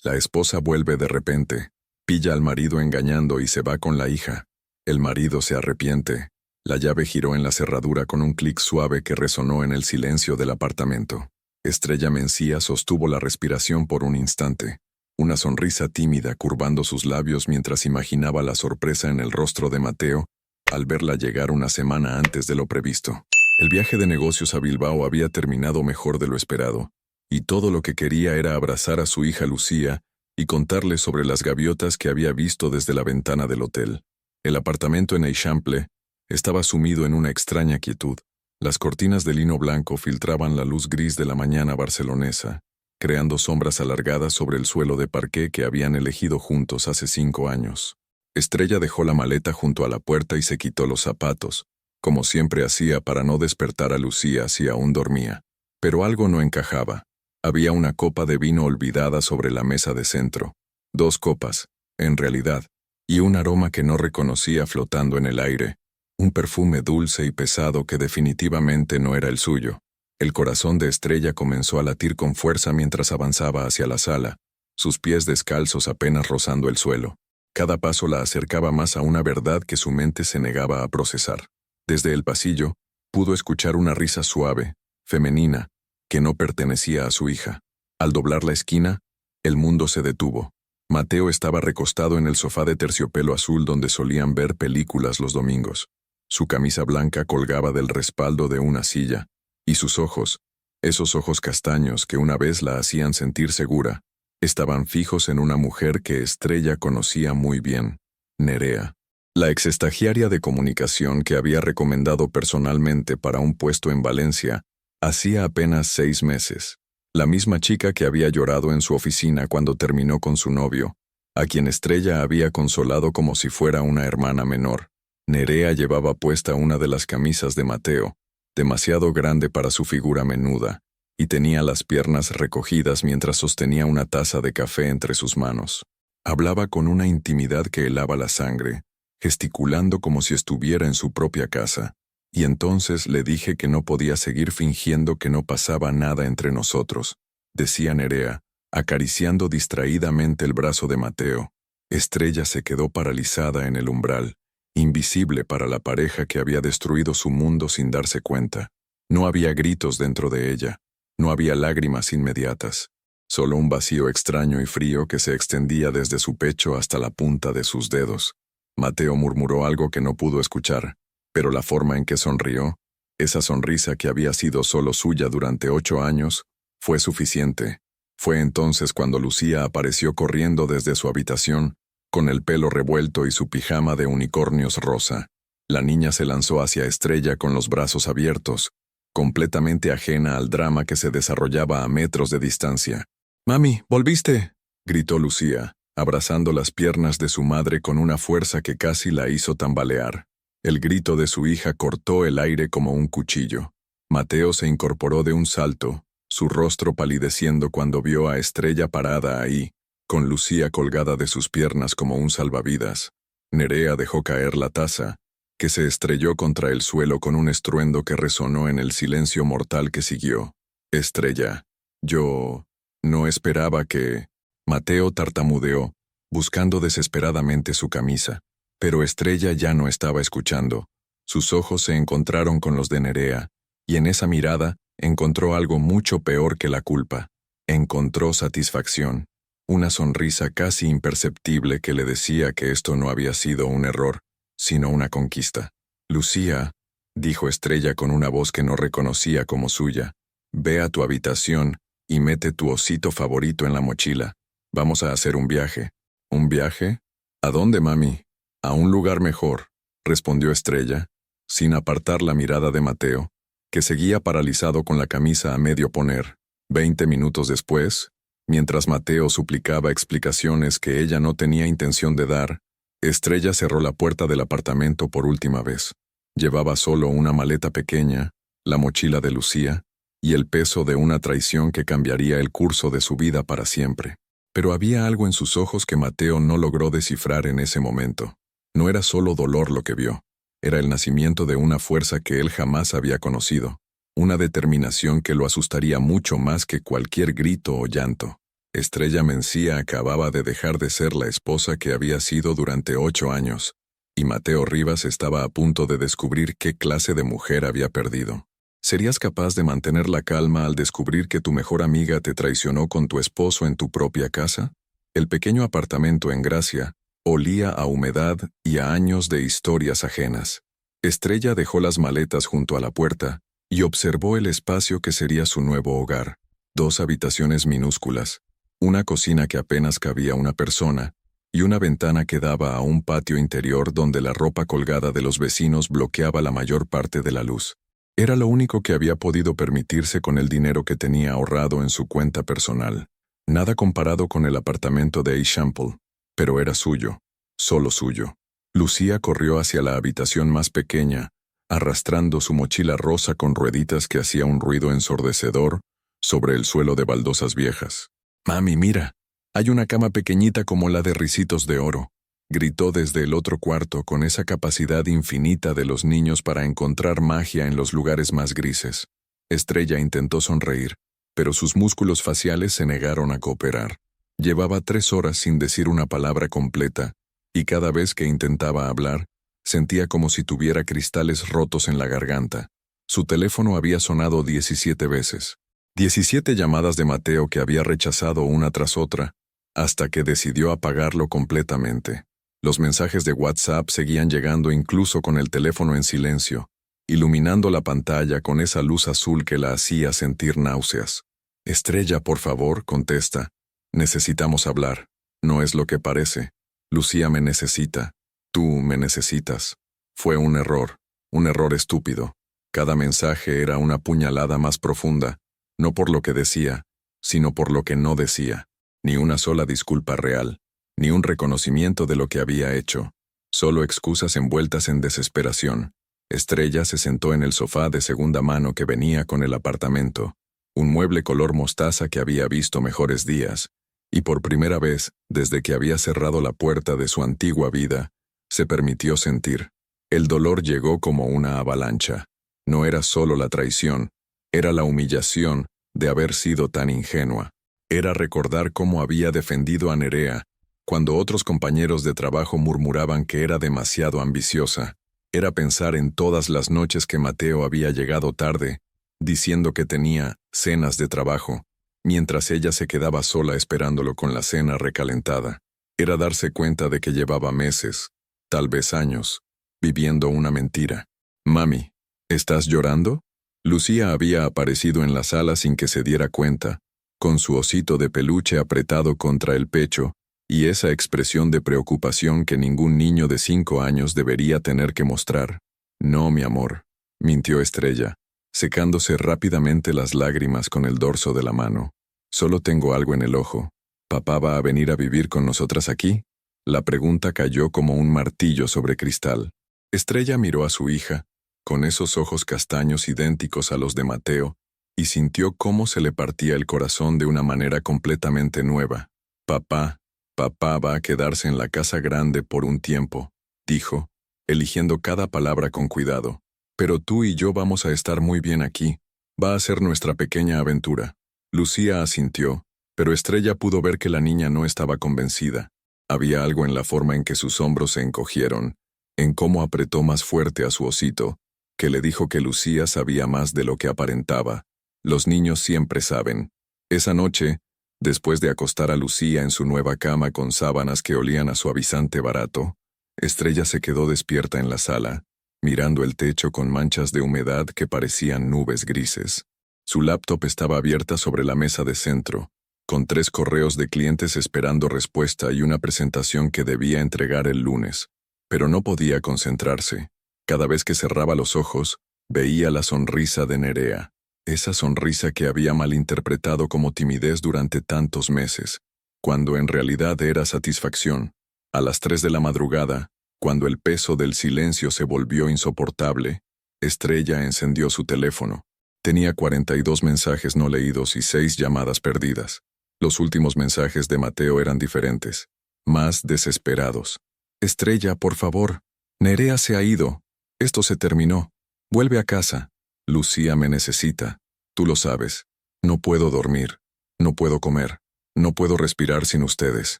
La esposa vuelve de repente, pilla al marido engañando y se va con la hija. El marido se arrepiente. La llave giró en la cerradura con un clic suave que resonó en el silencio del apartamento. Estrella Mencía sostuvo la respiración por un instante, una sonrisa tímida curvando sus labios mientras imaginaba la sorpresa en el rostro de Mateo al verla llegar una semana antes de lo previsto. El viaje de negocios a Bilbao había terminado mejor de lo esperado, y todo lo que quería era abrazar a su hija Lucía y contarle sobre las gaviotas que había visto desde la ventana del hotel. El apartamento en Eixample estaba sumido en una extraña quietud. Las cortinas de lino blanco filtraban la luz gris de la mañana barcelonesa, creando sombras alargadas sobre el suelo de parqué que habían elegido juntos hace 5 años. Estrella dejó la maleta junto a la puerta y se quitó los zapatos, como siempre hacía para no despertar a Lucía si aún dormía. Pero algo no encajaba. Había una copa de vino olvidada sobre la mesa de centro. 2 copas, en realidad, y un aroma que no reconocía flotando en el aire. Un perfume dulce y pesado que definitivamente no era el suyo. El corazón de Estrella comenzó a latir con fuerza mientras avanzaba hacia la sala, sus pies descalzos apenas rozando el suelo. Cada paso la acercaba más a una verdad que su mente se negaba a procesar. Desde el pasillo, pudo escuchar una risa suave, femenina, que no pertenecía a su hija. Al doblar la esquina, el mundo se detuvo. Mateo estaba recostado en el sofá de terciopelo azul donde solían ver películas los domingos. Su camisa blanca colgaba del respaldo de una silla, y sus ojos, esos ojos castaños que una vez la hacían sentir segura, estaban fijos en una mujer que Estrella conocía muy bien, Nerea, la exestagiaria de comunicación que había recomendado personalmente para un puesto en Valencia hacía apenas 6 meses. La misma chica que había llorado en su oficina cuando terminó con su novio, a quien Estrella había consolado como si fuera una hermana menor. Nerea llevaba puesta una de las camisas de Mateo, demasiado grande para su figura menuda, y tenía las piernas recogidas mientras sostenía una taza de café entre sus manos. Hablaba con una intimidad que helaba la sangre, gesticulando como si estuviera en su propia casa, y entonces le dije que no podía seguir fingiendo que no pasaba nada entre nosotros, decía Nerea, acariciando distraídamente el brazo de Mateo. Estrella se quedó paralizada en el umbral, invisible para la pareja que había destruido su mundo sin darse cuenta. No había gritos dentro de ella, no había lágrimas inmediatas, solo un vacío extraño y frío que se extendía desde su pecho hasta la punta de sus dedos. Mateo murmuró algo que no pudo escuchar, pero la forma en que sonrió, esa sonrisa que había sido solo suya durante 8 años, fue suficiente. Fue entonces cuando Lucía apareció corriendo desde su habitación, con el pelo revuelto y su pijama de unicornios rosa. La niña se lanzó hacia Estrella con los brazos abiertos, completamente ajena al drama que se desarrollaba a metros de distancia. «Mami, ¿volviste?», gritó Lucía, abrazando las piernas de su madre con una fuerza que casi la hizo tambalear. El grito de su hija cortó el aire como un cuchillo. Mateo se incorporó de un salto, su rostro palideciendo cuando vio a Estrella parada ahí, con Lucía colgada de sus piernas como un salvavidas. Nerea dejó caer la taza, que se estrelló contra el suelo con un estruendo que resonó en el silencio mortal que siguió. «Estrella, yo no esperaba que...». Mateo tartamudeó, buscando desesperadamente su camisa, pero Estrella ya no estaba escuchando. Sus ojos se encontraron con los de Nerea, y en esa mirada encontró algo mucho peor que la culpa. Encontró satisfacción. Una sonrisa casi imperceptible que le decía que esto no había sido un error, sino una conquista. «Lucía», dijo Estrella con una voz que no reconocía como suya, «ve a tu habitación y mete tu osito favorito en la mochila. Vamos a hacer un viaje». «¿Un viaje? ¿A dónde, mami?» «A un lugar mejor», respondió Estrella, sin apartar la mirada de Mateo, que seguía paralizado con la camisa a medio poner. 20 minutos después, mientras Mateo suplicaba explicaciones que ella no tenía intención de dar, Estrella cerró la puerta del apartamento por última vez. Llevaba solo una maleta pequeña, la mochila de Lucía, y el peso de una traición que cambiaría el curso de su vida para siempre. Pero había algo en sus ojos que Mateo no logró descifrar en ese momento. No era solo dolor lo que vio, era el nacimiento de una fuerza que él jamás había conocido, una determinación que lo asustaría mucho más que cualquier grito o llanto. Estrella Mencía acababa de dejar de ser la esposa que había sido durante 8 años, y Mateo Rivas estaba a punto de descubrir qué clase de mujer había perdido. ¿Serías capaz de mantener la calma al descubrir que tu mejor amiga te traicionó con tu esposo en tu propia casa? El pequeño apartamento en Gracia olía a humedad y a años de historias ajenas. Estrella dejó las maletas junto a la puerta y observó el espacio que sería su nuevo hogar. 2 habitaciones minúsculas, una cocina que apenas cabía una persona, y una ventana que daba a un patio interior donde la ropa colgada de los vecinos bloqueaba la mayor parte de la luz. Era lo único que había podido permitirse con el dinero que tenía ahorrado en su cuenta personal. Nada comparado con el apartamento de Eixample, pero era suyo, solo suyo. Lucía corrió hacia la habitación más pequeña, arrastrando su mochila rosa con rueditas que hacía un ruido ensordecedor sobre el suelo de baldosas viejas. «Mami, mira, hay una cama pequeñita como la de Ricitos de Oro», gritó desde el otro cuarto con esa capacidad infinita de los niños para encontrar magia en los lugares más grises. Estrella intentó sonreír, pero sus músculos faciales se negaron a cooperar. Llevaba 3 horas sin decir una palabra completa, y cada vez que intentaba hablar, sentía como si tuviera cristales rotos en la garganta. Su teléfono había sonado 17 veces. 17 llamadas de Mateo que había rechazado una tras otra, hasta que decidió apagarlo completamente. Los mensajes de WhatsApp seguían llegando incluso con el teléfono en silencio, iluminando la pantalla con esa luz azul que la hacía sentir náuseas. «Estrella, por favor, contesta. Necesitamos hablar. No es lo que parece. Lucía me necesita. Tú me necesitas». Fue un error estúpido. Cada mensaje era una puñalada más profunda, no por lo que decía, sino por lo que no decía. Ni una sola disculpa real, ni un reconocimiento de lo que había hecho. Solo excusas envueltas en desesperación. Estrella se sentó en el sofá de segunda mano que venía con el apartamento, un mueble color mostaza que había visto mejores días, y por primera vez, desde que había cerrado la puerta de su antigua vida, se permitió sentir. El dolor llegó como una avalancha. No era solo la traición, era la humillación de haber sido tan ingenua. Era recordar cómo había defendido a Nerea, cuando otros compañeros de trabajo murmuraban que era demasiado ambiciosa. Era pensar en todas las noches que Mateo había llegado tarde, diciendo que tenía cenas de trabajo, mientras ella se quedaba sola esperándolo con la cena recalentada. Era darse cuenta de que llevaba meses, tal vez años, viviendo una mentira. «Mami, ¿estás llorando?» Lucía había aparecido en la sala sin que se diera cuenta, con su osito de peluche apretado contra el pecho y esa expresión de preocupación que ningún niño de 5 años debería tener que mostrar. «No, mi amor», mintió Estrella, secándose rápidamente las lágrimas con el dorso de la mano. «Solo tengo algo en el ojo. ¿Papá va a venir a vivir con nosotras aquí?» La pregunta cayó como un martillo sobre cristal. Estrella miró a su hija, con esos ojos castaños idénticos a los de Mateo, y sintió cómo se le partía el corazón de una manera completamente nueva. «Papá va a quedarse en la casa grande por un tiempo», dijo, eligiendo cada palabra con cuidado. «Pero tú y yo vamos a estar muy bien aquí. Va a ser nuestra pequeña aventura». Lucía asintió, pero Estrella pudo ver que la niña no estaba convencida. Había algo en la forma en que sus hombros se encogieron, en cómo apretó más fuerte a su osito, que le dijo que Lucía sabía más de lo que aparentaba. Los niños siempre saben. Esa noche, después de acostar a Lucía en su nueva cama con sábanas que olían a suavizante barato, Estrella se quedó despierta en la sala, mirando el techo con manchas de humedad que parecían nubes grises. Su laptop estaba abierta sobre la mesa de centro, con 3 correos de clientes esperando respuesta y una presentación que debía entregar el lunes. Pero no podía concentrarse. Cada vez que cerraba los ojos, veía la sonrisa de Nerea. Esa sonrisa que había malinterpretado como timidez durante tantos meses, cuando en realidad era satisfacción. A las 3 de la madrugada, cuando el peso del silencio se volvió insoportable, Estrella encendió su teléfono. Tenía 42 mensajes no leídos y 6 llamadas perdidas. Los últimos mensajes de Mateo eran diferentes, más desesperados. «Estrella, por favor. Nerea se ha ido. Esto se terminó. Vuelve a casa. Lucía me necesita. Tú lo sabes. No puedo dormir. No puedo comer. No puedo respirar sin ustedes.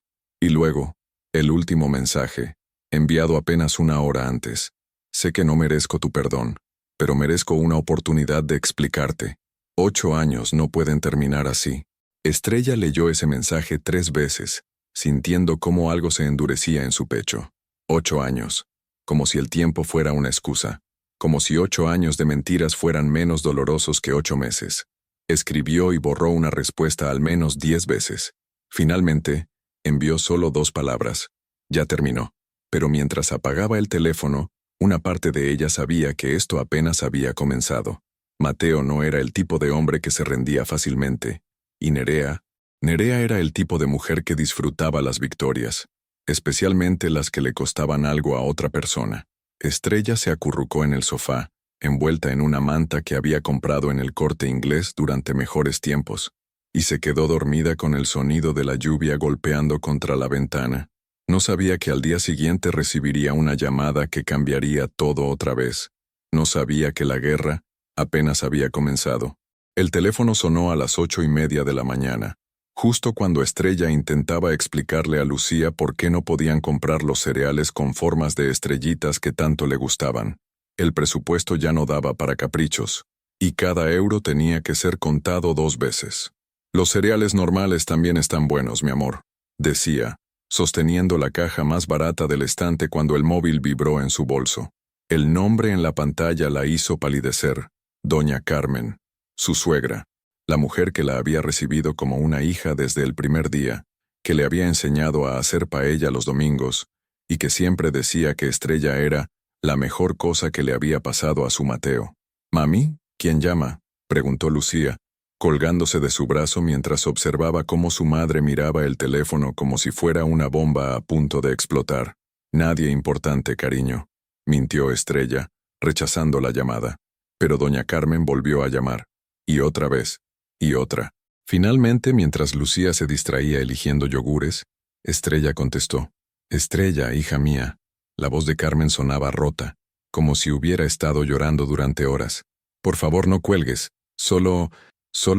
Y luego, el último mensaje, enviado apenas una hora antes. Sé que no merezco tu perdón, pero merezco una oportunidad de explicarte. 8 años no pueden terminar así. Estrella leyó ese mensaje 3 veces, sintiendo cómo algo se endurecía en su pecho. 8 años. Como si el tiempo fuera una excusa. Como si 8 años de mentiras fueran menos dolorosos que 8 meses. Escribió y borró una respuesta al menos 10 veces. Finalmente, envió solo 2 palabras. Ya terminó. Pero mientras apagaba el teléfono, una parte de ella sabía que esto apenas había comenzado. Mateo no era el tipo de hombre que se rendía fácilmente. Y Nerea era el tipo de mujer que disfrutaba las victorias, especialmente las que le costaban algo a otra persona. Estrella se acurrucó en el sofá, envuelta en una manta que había comprado en el Corte Inglés durante mejores tiempos, y se quedó dormida con el sonido de la lluvia golpeando contra la ventana. No sabía que al día siguiente recibiría una llamada que cambiaría todo otra vez. No sabía que la guerra apenas había comenzado. El teléfono sonó a las 8:30 de la mañana, justo cuando Estrella intentaba explicarle a Lucía por qué no podían comprar los cereales con formas de estrellitas que tanto le gustaban. El presupuesto ya no daba para caprichos, y cada euro tenía que ser contado 2 veces. Los cereales normales también están buenos, mi amor, decía, sosteniendo la caja más barata del estante cuando el móvil vibró en su bolso. El nombre en la pantalla la hizo palidecer. Doña Carmen, su suegra, la mujer que la había recibido como una hija desde el primer día, que le había enseñado a hacer paella los domingos, y que siempre decía que Estrella era la mejor cosa que le había pasado a su Mateo. «¿Mami? ¿Quién llama?», preguntó Lucía, colgándose de su brazo mientras observaba cómo su madre miraba el teléfono como si fuera una bomba a punto de explotar. «Nadie importante, cariño», mintió Estrella, rechazando la llamada. Pero doña Carmen volvió a llamar, y otra vez, y otra. Finalmente, mientras Lucía se distraía eligiendo yogures, Estrella contestó. «Estrella, hija mía». La voz de Carmen sonaba rota, como si hubiera estado llorando durante horas. «Por favor, no cuelgues. Solo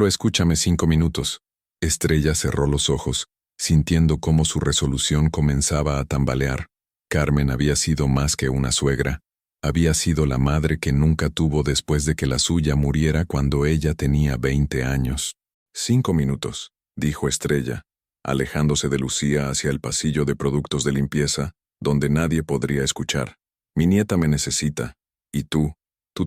escúchame 5 minutos». Estrella cerró los ojos, sintiendo cómo su resolución comenzaba a tambalear. Carmen había sido más que una suegra. Había sido la madre que nunca tuvo después de que la suya muriera cuando ella tenía 20 años. 5 minutos, dijo Estrella, alejándose de Lucía hacia el pasillo de productos de limpieza, donde nadie podría escuchar. «Mi nieta me necesita. Y tú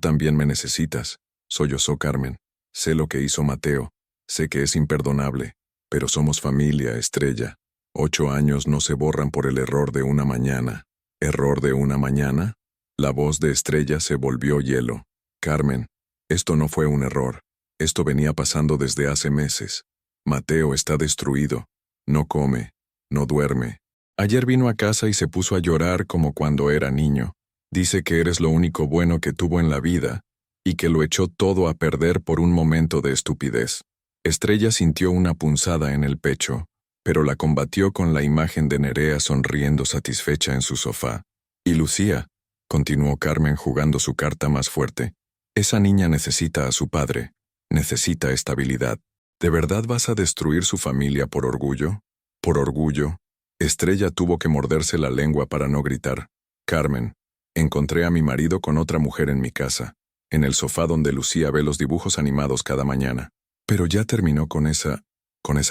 también me necesitas», sollozó Carmen. «Sé lo que hizo Mateo. Sé que es imperdonable. Pero somos familia, Estrella. 8 años no se borran por el error de una mañana». «¿Error de una mañana?». La voz de Estrella se volvió hielo. «Carmen, esto no fue un error. Esto venía pasando desde hace meses. Mateo está destruido. No come, no duerme. Ayer vino a casa y se puso a llorar como cuando era niño. Dice que eres lo único bueno que tuvo en la vida, y que lo echó todo a perder por un momento de estupidez». Estrella sintió una punzada en el pecho, pero la combatió con la imagen de Nerea sonriendo satisfecha en su sofá. «Y Lucía», continuó Carmen jugando su carta más fuerte, «esa niña necesita a su padre, necesita estabilidad. ¿De verdad vas a destruir su familia por orgullo? ¿Por orgullo?». Estrella tuvo que morderse la lengua para no gritar. «Carmen, encontré a mi marido con otra mujer en mi casa, en el sofá donde Lucía ve los dibujos animados cada mañana. Pero ya terminó con esa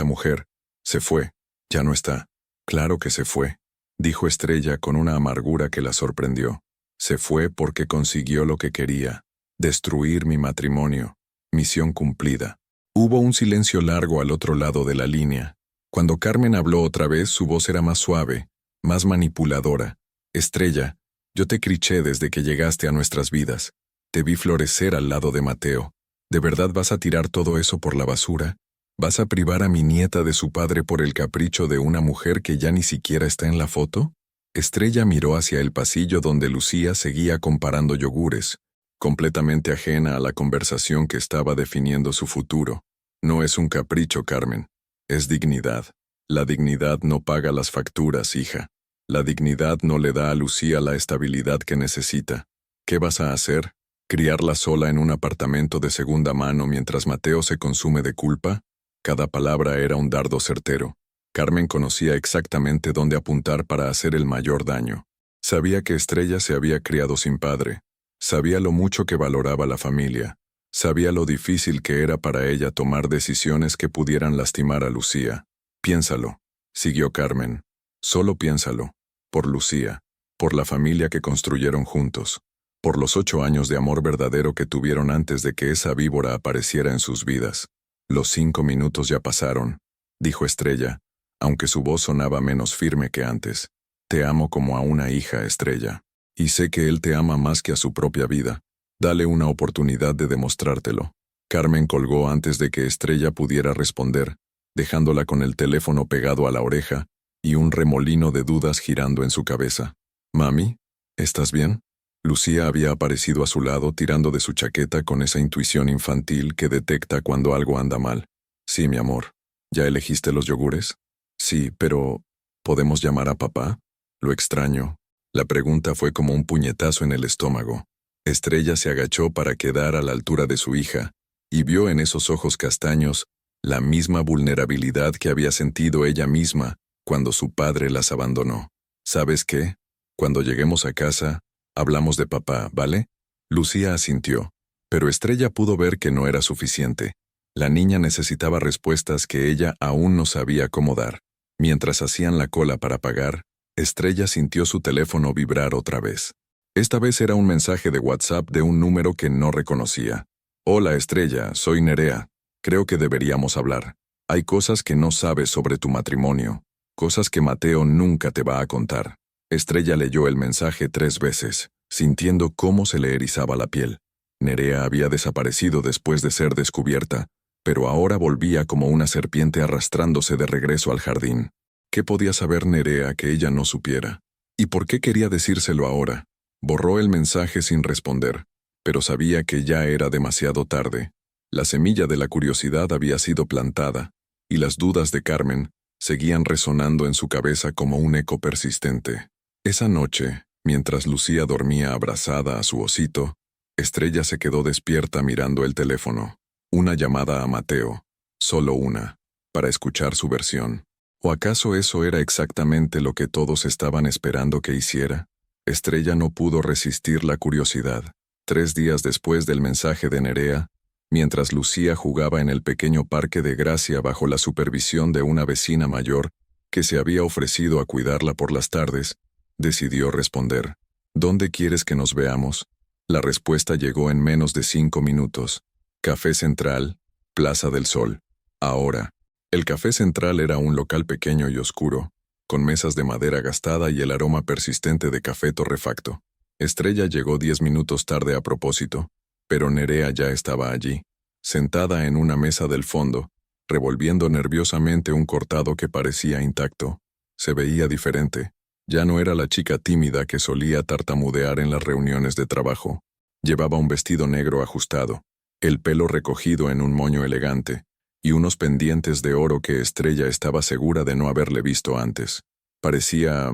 mujer. Se fue, ya no está». «Claro que se fue», dijo Estrella con una amargura que la sorprendió. «Se fue porque consiguió lo que quería, destruir mi matrimonio. Misión cumplida». Hubo un silencio largo al otro lado de la línea. Cuando Carmen habló otra vez, su voz era más suave, más manipuladora. «Estrella, yo te criché desde que llegaste a nuestras vidas. Te vi florecer al lado de Mateo. ¿De verdad vas a tirar todo eso por la basura? ¿Vas a privar a mi nieta de su padre por el capricho de una mujer que ya ni siquiera está en la foto?». Estrella miró hacia el pasillo donde Lucía seguía comparando yogures, completamente ajena a la conversación que estaba definiendo su futuro. «No es un capricho, Carmen. Es dignidad. La dignidad no paga las facturas, hija. La dignidad no le da a Lucía la estabilidad que necesita. ¿Qué vas a hacer? ¿Criarla sola en un apartamento de segunda mano mientras Mateo se consume de culpa? Cada palabra era un dardo certero. Carmen conocía exactamente dónde apuntar para hacer el mayor daño. Sabía que Estrella se había criado sin padre. Sabía lo mucho que valoraba la familia. Sabía lo difícil que era para ella tomar decisiones que pudieran lastimar a Lucía. Piénsalo, siguió Carmen. Solo piénsalo. Por Lucía. Por la familia que construyeron juntos. Por los 8 años de amor verdadero que tuvieron antes de que esa víbora apareciera en sus vidas. Los 5 minutos ya pasaron, dijo Estrella, aunque su voz sonaba menos firme que antes. Te amo como a una hija, Estrella. Y sé que él te ama más que a su propia vida. Dale una oportunidad de demostrártelo. Carmen colgó antes de que Estrella pudiera responder, dejándola con el teléfono pegado a la oreja y un remolino de dudas girando en su cabeza. «Mami, ¿estás bien?» Lucía había aparecido a su lado tirando de su chaqueta con esa intuición infantil que detecta cuando algo anda mal. «Sí, mi amor. ¿Ya elegiste los yogures?» «Sí, pero ¿podemos llamar a papá?» «Lo extraño». La pregunta fue como un puñetazo en el estómago. Estrella se agachó para quedar a la altura de su hija y vio en esos ojos castaños la misma vulnerabilidad que había sentido ella misma cuando su padre las abandonó. «¿Sabes qué? Cuando lleguemos a casa, hablamos de papá, ¿vale?» Lucía asintió, pero Estrella pudo ver que no era suficiente. La niña necesitaba respuestas que ella aún no sabía cómo dar. Mientras hacían la cola para pagar, Estrella sintió su teléfono vibrar otra vez. Esta vez era un mensaje de WhatsApp de un número que no reconocía. «Hola, Estrella, soy Nerea. Creo que deberíamos hablar. Hay cosas que no sabes sobre tu matrimonio, cosas que Mateo nunca te va a contar». Estrella leyó el mensaje 3 veces, sintiendo cómo se le erizaba la piel. Nerea había desaparecido después de ser descubierta, pero ahora volvía como una serpiente arrastrándose de regreso al jardín. ¿Qué podía saber Nerea que ella no supiera? ¿Y por qué quería decírselo ahora? Borró el mensaje sin responder, pero sabía que ya era demasiado tarde. La semilla de la curiosidad había sido plantada, y las dudas de Carmen seguían resonando en su cabeza como un eco persistente. Esa noche, mientras Lucía dormía abrazada a su osito, Estrella se quedó despierta mirando el teléfono. Una llamada a Mateo, solo una, para escuchar su versión. ¿O acaso eso era exactamente lo que todos estaban esperando que hiciera? Estrella no pudo resistir la curiosidad. 3 días después del mensaje de Nerea, mientras Lucía jugaba en el pequeño parque de Gracia bajo la supervisión de una vecina mayor que se había ofrecido a cuidarla por las tardes, decidió responder. «¿Dónde quieres que nos veamos?» La respuesta llegó en menos de 5 minutos. Café Central, Plaza del Sol. Ahora. El Café Central era un local pequeño y oscuro, con mesas de madera gastada y el aroma persistente de café torrefacto. Estrella llegó 10 minutos tarde a propósito, pero Nerea ya estaba allí, sentada en una mesa del fondo, revolviendo nerviosamente un cortado que parecía intacto. Se veía diferente. Ya no era la chica tímida que solía tartamudear en las reuniones de trabajo. Llevaba un vestido negro ajustado, el pelo recogido en un moño elegante, y unos pendientes de oro que Estrella estaba segura de no haberle visto antes. Parecía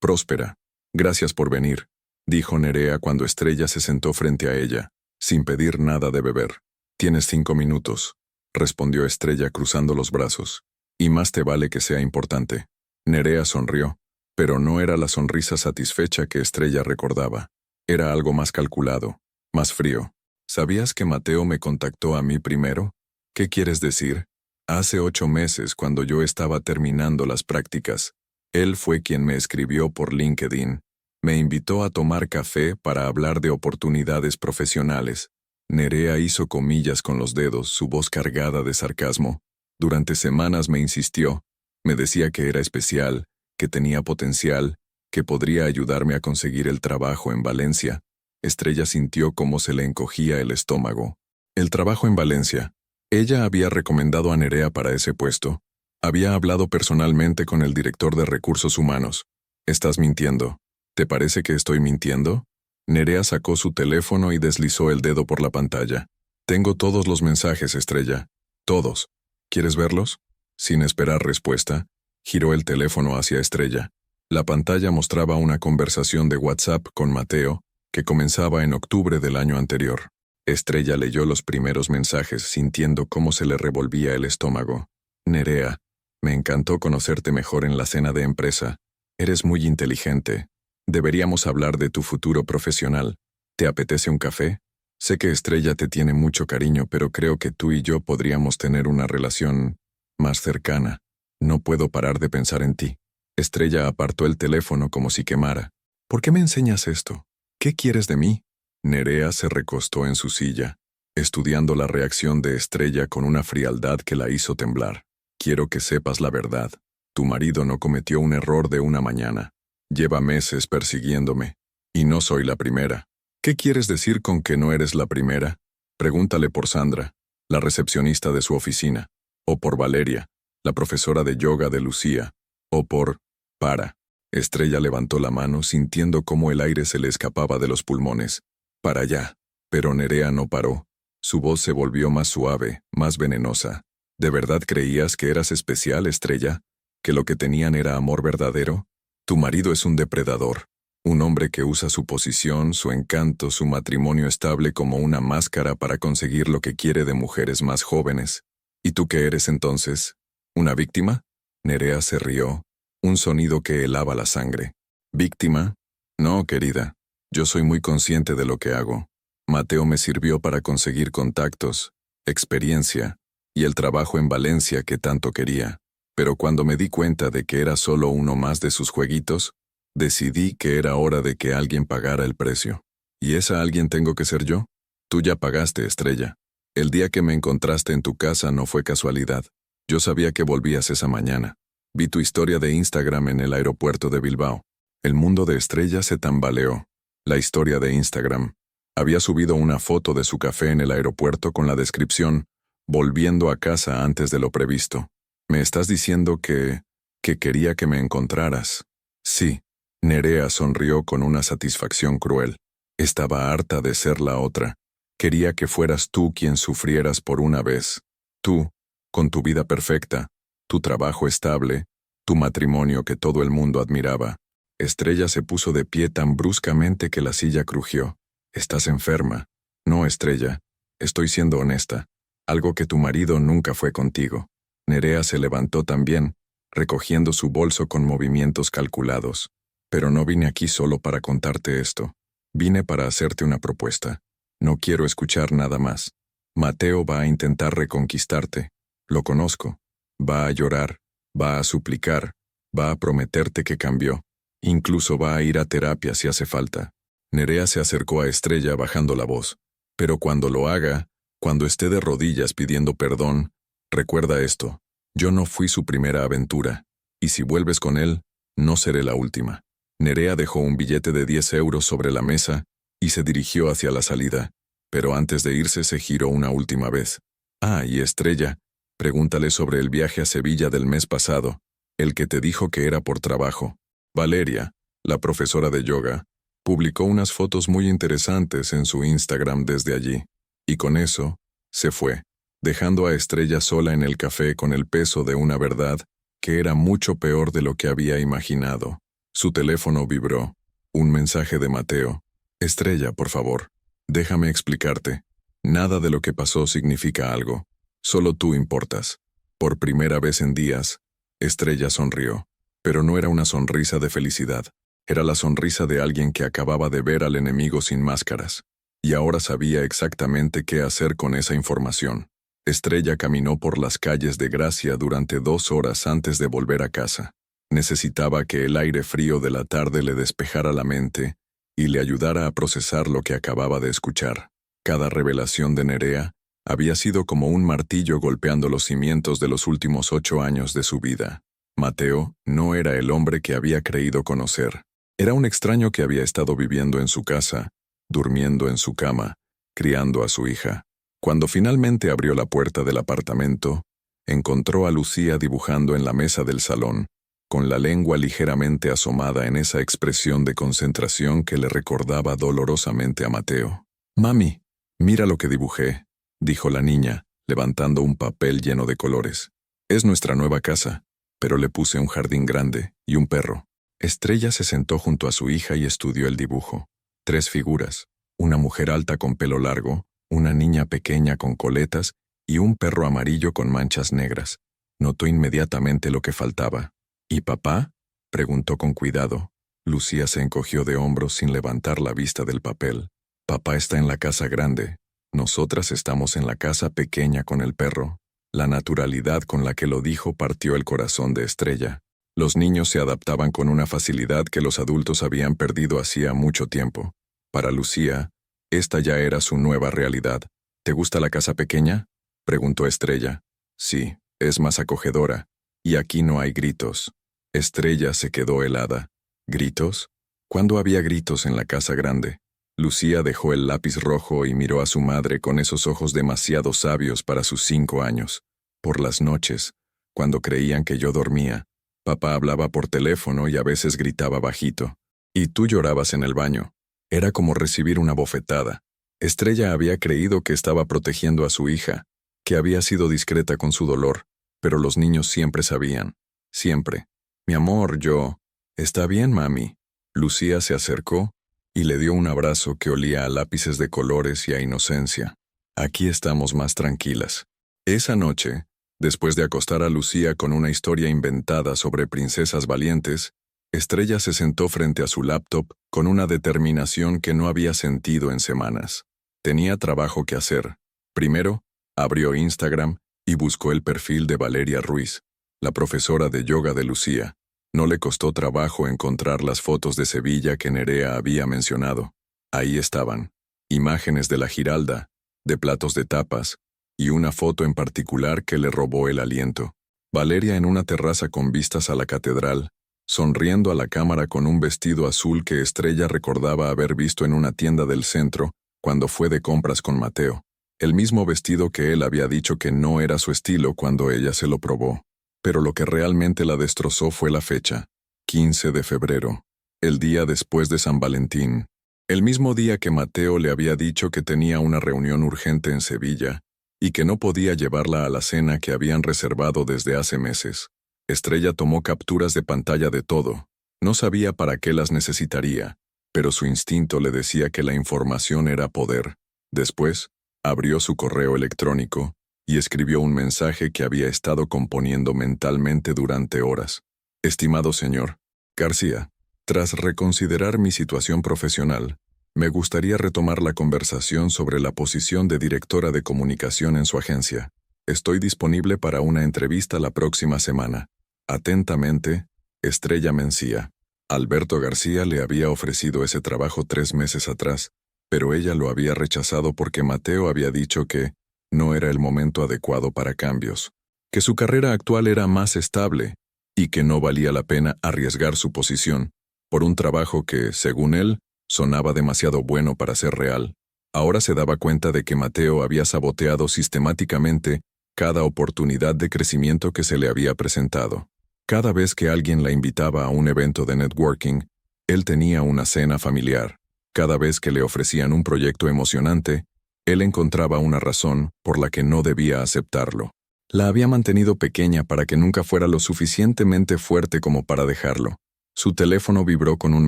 próspera. «Gracias por venir», dijo Nerea cuando Estrella se sentó frente a ella, sin pedir nada de beber. «Tienes 5 minutos», respondió Estrella cruzando los brazos. «Y más te vale que sea importante». Nerea sonrió, pero no era la sonrisa satisfecha que Estrella recordaba. Era algo más calculado, más frío. «¿Sabías que Mateo me contactó a mí primero?» «¿Qué quieres decir?» «Hace 8 meses, cuando yo estaba terminando las prácticas. Él fue quien me escribió por LinkedIn. Me invitó a tomar café para hablar de oportunidades profesionales». Nerea hizo comillas con los dedos, su voz cargada de sarcasmo. «Durante semanas me insistió. Me decía que era especial, que tenía potencial, que podría ayudarme a conseguir el trabajo en Valencia». Estrella sintió cómo se le encogía el estómago. El trabajo en Valencia. Ella había recomendado a Nerea para ese puesto. Había hablado personalmente con el director de recursos humanos. «Estás mintiendo. ¿Te parece que estoy mintiendo?» Nerea sacó su teléfono y deslizó el dedo por la pantalla. «Tengo todos los mensajes, Estrella. Todos. ¿Quieres verlos?» Sin esperar respuesta, giró el teléfono hacia Estrella. La pantalla mostraba una conversación de WhatsApp con Mateo, que comenzaba en octubre del año anterior. Estrella leyó los primeros mensajes sintiendo cómo se le revolvía el estómago. Nerea, me encantó conocerte mejor en la cena de empresa. Eres muy inteligente. Deberíamos hablar de tu futuro profesional. ¿Te apetece un café? Sé que Estrella te tiene mucho cariño, pero creo que tú y yo podríamos tener una relación más cercana. No puedo parar de pensar en ti. Estrella apartó el teléfono como si quemara. ¿Por qué me enseñas esto? ¿Qué quieres de mí? Nerea se recostó en su silla, estudiando la reacción de Estrella con una frialdad que la hizo temblar. Quiero que sepas la verdad. Tu marido no cometió un error de una mañana. Lleva meses persiguiéndome. Y no soy la primera. ¿Qué quieres decir con que no eres la primera? Pregúntale por Sandra, la recepcionista de su oficina. O por Valeria, la profesora de yoga de Lucía. O por... Para. Estrella levantó la mano sintiendo cómo el aire se le escapaba de los pulmones. Para allá. Pero Nerea no paró. Su voz se volvió más suave, más venenosa. ¿De verdad creías que eras especial, Estrella? ¿Que lo que tenían era amor verdadero? Tu marido es un depredador. Un hombre que usa su posición, su encanto, su matrimonio estable como una máscara para conseguir lo que quiere de mujeres más jóvenes. ¿Y tú qué eres entonces? ¿Una víctima? Nerea se rió. Un sonido que helaba la sangre. ¿Víctima? No, querida. Yo soy muy consciente de lo que hago. Mateo me sirvió para conseguir contactos, experiencia y el trabajo en Valencia que tanto quería. Pero cuando me di cuenta de que era solo uno más de sus jueguitos, decidí que era hora de que alguien pagara el precio. ¿Y esa alguien tengo que ser yo? Tú ya pagaste, Estrella. El día que me encontraste en tu casa no fue casualidad. Yo sabía que volvías esa mañana. Vi tu historia de Instagram en el aeropuerto de Bilbao. El mundo de Estrella se tambaleó. La historia de Instagram. Había subido una foto de su café en el aeropuerto con la descripción, volviendo a casa antes de lo previsto. ¿Me estás diciendo que quería que me encontraras? Sí. Nerea sonrió con una satisfacción cruel. Estaba harta de ser la otra. Quería que fueras tú quien sufrieras por una vez. Tú, con tu vida perfecta, tu trabajo estable, tu matrimonio que todo el mundo admiraba. Estrella se puso de pie tan bruscamente que la silla crujió. Estás enferma. No, Estrella. Estoy siendo honesta. Algo que tu marido nunca fue contigo. Nerea se levantó también, recogiendo su bolso con movimientos calculados. Pero no vine aquí solo para contarte esto. Vine para hacerte una propuesta. No quiero escuchar nada más. Mateo va a intentar reconquistarte. Lo conozco. Va a llorar, va a suplicar, va a prometerte que cambió. Incluso va a ir a terapia si hace falta. Nerea se acercó a Estrella bajando la voz. Pero cuando lo haga, cuando esté de rodillas pidiendo perdón, recuerda esto. Yo no fui su primera aventura. Y si vuelves con él, no seré la última. Nerea dejó un billete de 10 euros sobre la mesa y se dirigió hacia la salida. Pero antes de irse se giró una última vez. Ah, y Estrella, pregúntale sobre el viaje a Sevilla del mes pasado, el que te dijo que era por trabajo. Valeria, la profesora de yoga, publicó unas fotos muy interesantes en su Instagram desde allí. Y con eso, se fue, dejando a Estrella sola en el café con el peso de una verdad que era mucho peor de lo que había imaginado. Su teléfono vibró. Un mensaje de Mateo. Estrella, por favor, déjame explicarte. Nada de lo que pasó significa algo. Solo tú importas. Por primera vez en días, Estrella sonrió. Pero no era una sonrisa de felicidad. Era la sonrisa de alguien que acababa de ver al enemigo sin máscaras. Y ahora sabía exactamente qué hacer con esa información. Estrella caminó por las calles de Gracia durante 2 horas antes de volver a casa. Necesitaba que el aire frío de la tarde le despejara la mente y le ayudara a procesar lo que acababa de escuchar. Cada revelación de Nerea había sido como un martillo golpeando los cimientos de los últimos 8 años de su vida. Mateo no era el hombre que había creído conocer. Era un extraño que había estado viviendo en su casa, durmiendo en su cama, criando a su hija. Cuando finalmente abrió la puerta del apartamento, encontró a Lucía dibujando en la mesa del salón, con la lengua ligeramente asomada en esa expresión de concentración que le recordaba dolorosamente a Mateo. «Mami, mira lo que dibujé», dijo la niña, levantando un papel lleno de colores. «Es nuestra nueva casa, pero le puse un jardín grande y un perro». Estrella se sentó junto a su hija y estudió el dibujo. 3 figuras, una mujer alta con pelo largo, una niña pequeña con coletas y un perro amarillo con manchas negras. Notó inmediatamente lo que faltaba. ¿Y papá?, preguntó con cuidado. Lucía se encogió de hombros sin levantar la vista del papel. Papá está en la casa grande. Nosotras estamos en la casa pequeña con el perro. La naturalidad con la que lo dijo partió el corazón de Estrella. Los niños se adaptaban con una facilidad que los adultos habían perdido hacía mucho tiempo. Para Lucía, esta ya era su nueva realidad. ¿Te gusta la casa pequeña?, preguntó Estrella. Sí, es más acogedora. Y aquí no hay gritos. Estrella se quedó helada. ¿Gritos? ¿Cuándo había gritos en la casa grande? Lucía dejó el lápiz rojo y miró a su madre con esos ojos demasiado sabios para sus 5 años. Por las noches, cuando creían que yo dormía, papá hablaba por teléfono y a veces gritaba bajito. Y tú llorabas en el baño. Era como recibir una bofetada. Estrella había creído que estaba protegiendo a su hija, que había sido discreta con su dolor, pero los niños siempre sabían. Siempre. Mi amor, yo... Está bien, mami. Lucía se acercó y le dio un abrazo que olía a lápices de colores y a inocencia. Aquí estamos más tranquilas. Esa noche, después de acostar a Lucía con una historia inventada sobre princesas valientes, Estrella se sentó frente a su laptop con una determinación que no había sentido en semanas. Tenía trabajo que hacer. Primero, abrió Instagram y buscó el perfil de Valeria Ruiz, la profesora de yoga de Lucía. No le costó trabajo encontrar las fotos de Sevilla que Nerea había mencionado. Ahí estaban, imágenes de la Giralda, de platos de tapas, y una foto en particular que le robó el aliento. Valeria en una terraza con vistas a la catedral, sonriendo a la cámara con un vestido azul que Estrella recordaba haber visto en una tienda del centro cuando fue de compras con Mateo. El mismo vestido que él había dicho que no era su estilo cuando ella se lo probó. Pero lo que realmente la destrozó fue la fecha, 15 de febrero, el día después de San Valentín. El mismo día que Mateo le había dicho que tenía una reunión urgente en Sevilla y que no podía llevarla a la cena que habían reservado desde hace meses. Estrella tomó capturas de pantalla de todo. No sabía para qué las necesitaría, pero su instinto le decía que la información era poder. Después, abrió su correo electrónico y escribió un mensaje que había estado componiendo mentalmente durante horas. Estimado señor García, tras reconsiderar mi situación profesional, me gustaría retomar la conversación sobre la posición de directora de comunicación en su agencia. Estoy disponible para una entrevista la próxima semana. Atentamente, Estrella Mencía. Alberto García le había ofrecido ese trabajo 3 meses atrás, pero ella lo había rechazado porque Mateo había dicho que no era el momento adecuado para cambios, que su carrera actual era más estable y que no valía la pena arriesgar su posición por un trabajo que, según él, sonaba demasiado bueno para ser real. Ahora se daba cuenta de que Mateo había saboteado sistemáticamente cada oportunidad de crecimiento que se le había presentado. Cada vez que alguien la invitaba a un evento de networking, él tenía una cena familiar. Cada vez que le ofrecían un proyecto emocionante, él encontraba una razón por la que no debía aceptarlo. La había mantenido pequeña para que nunca fuera lo suficientemente fuerte como para dejarlo. Su teléfono vibró con un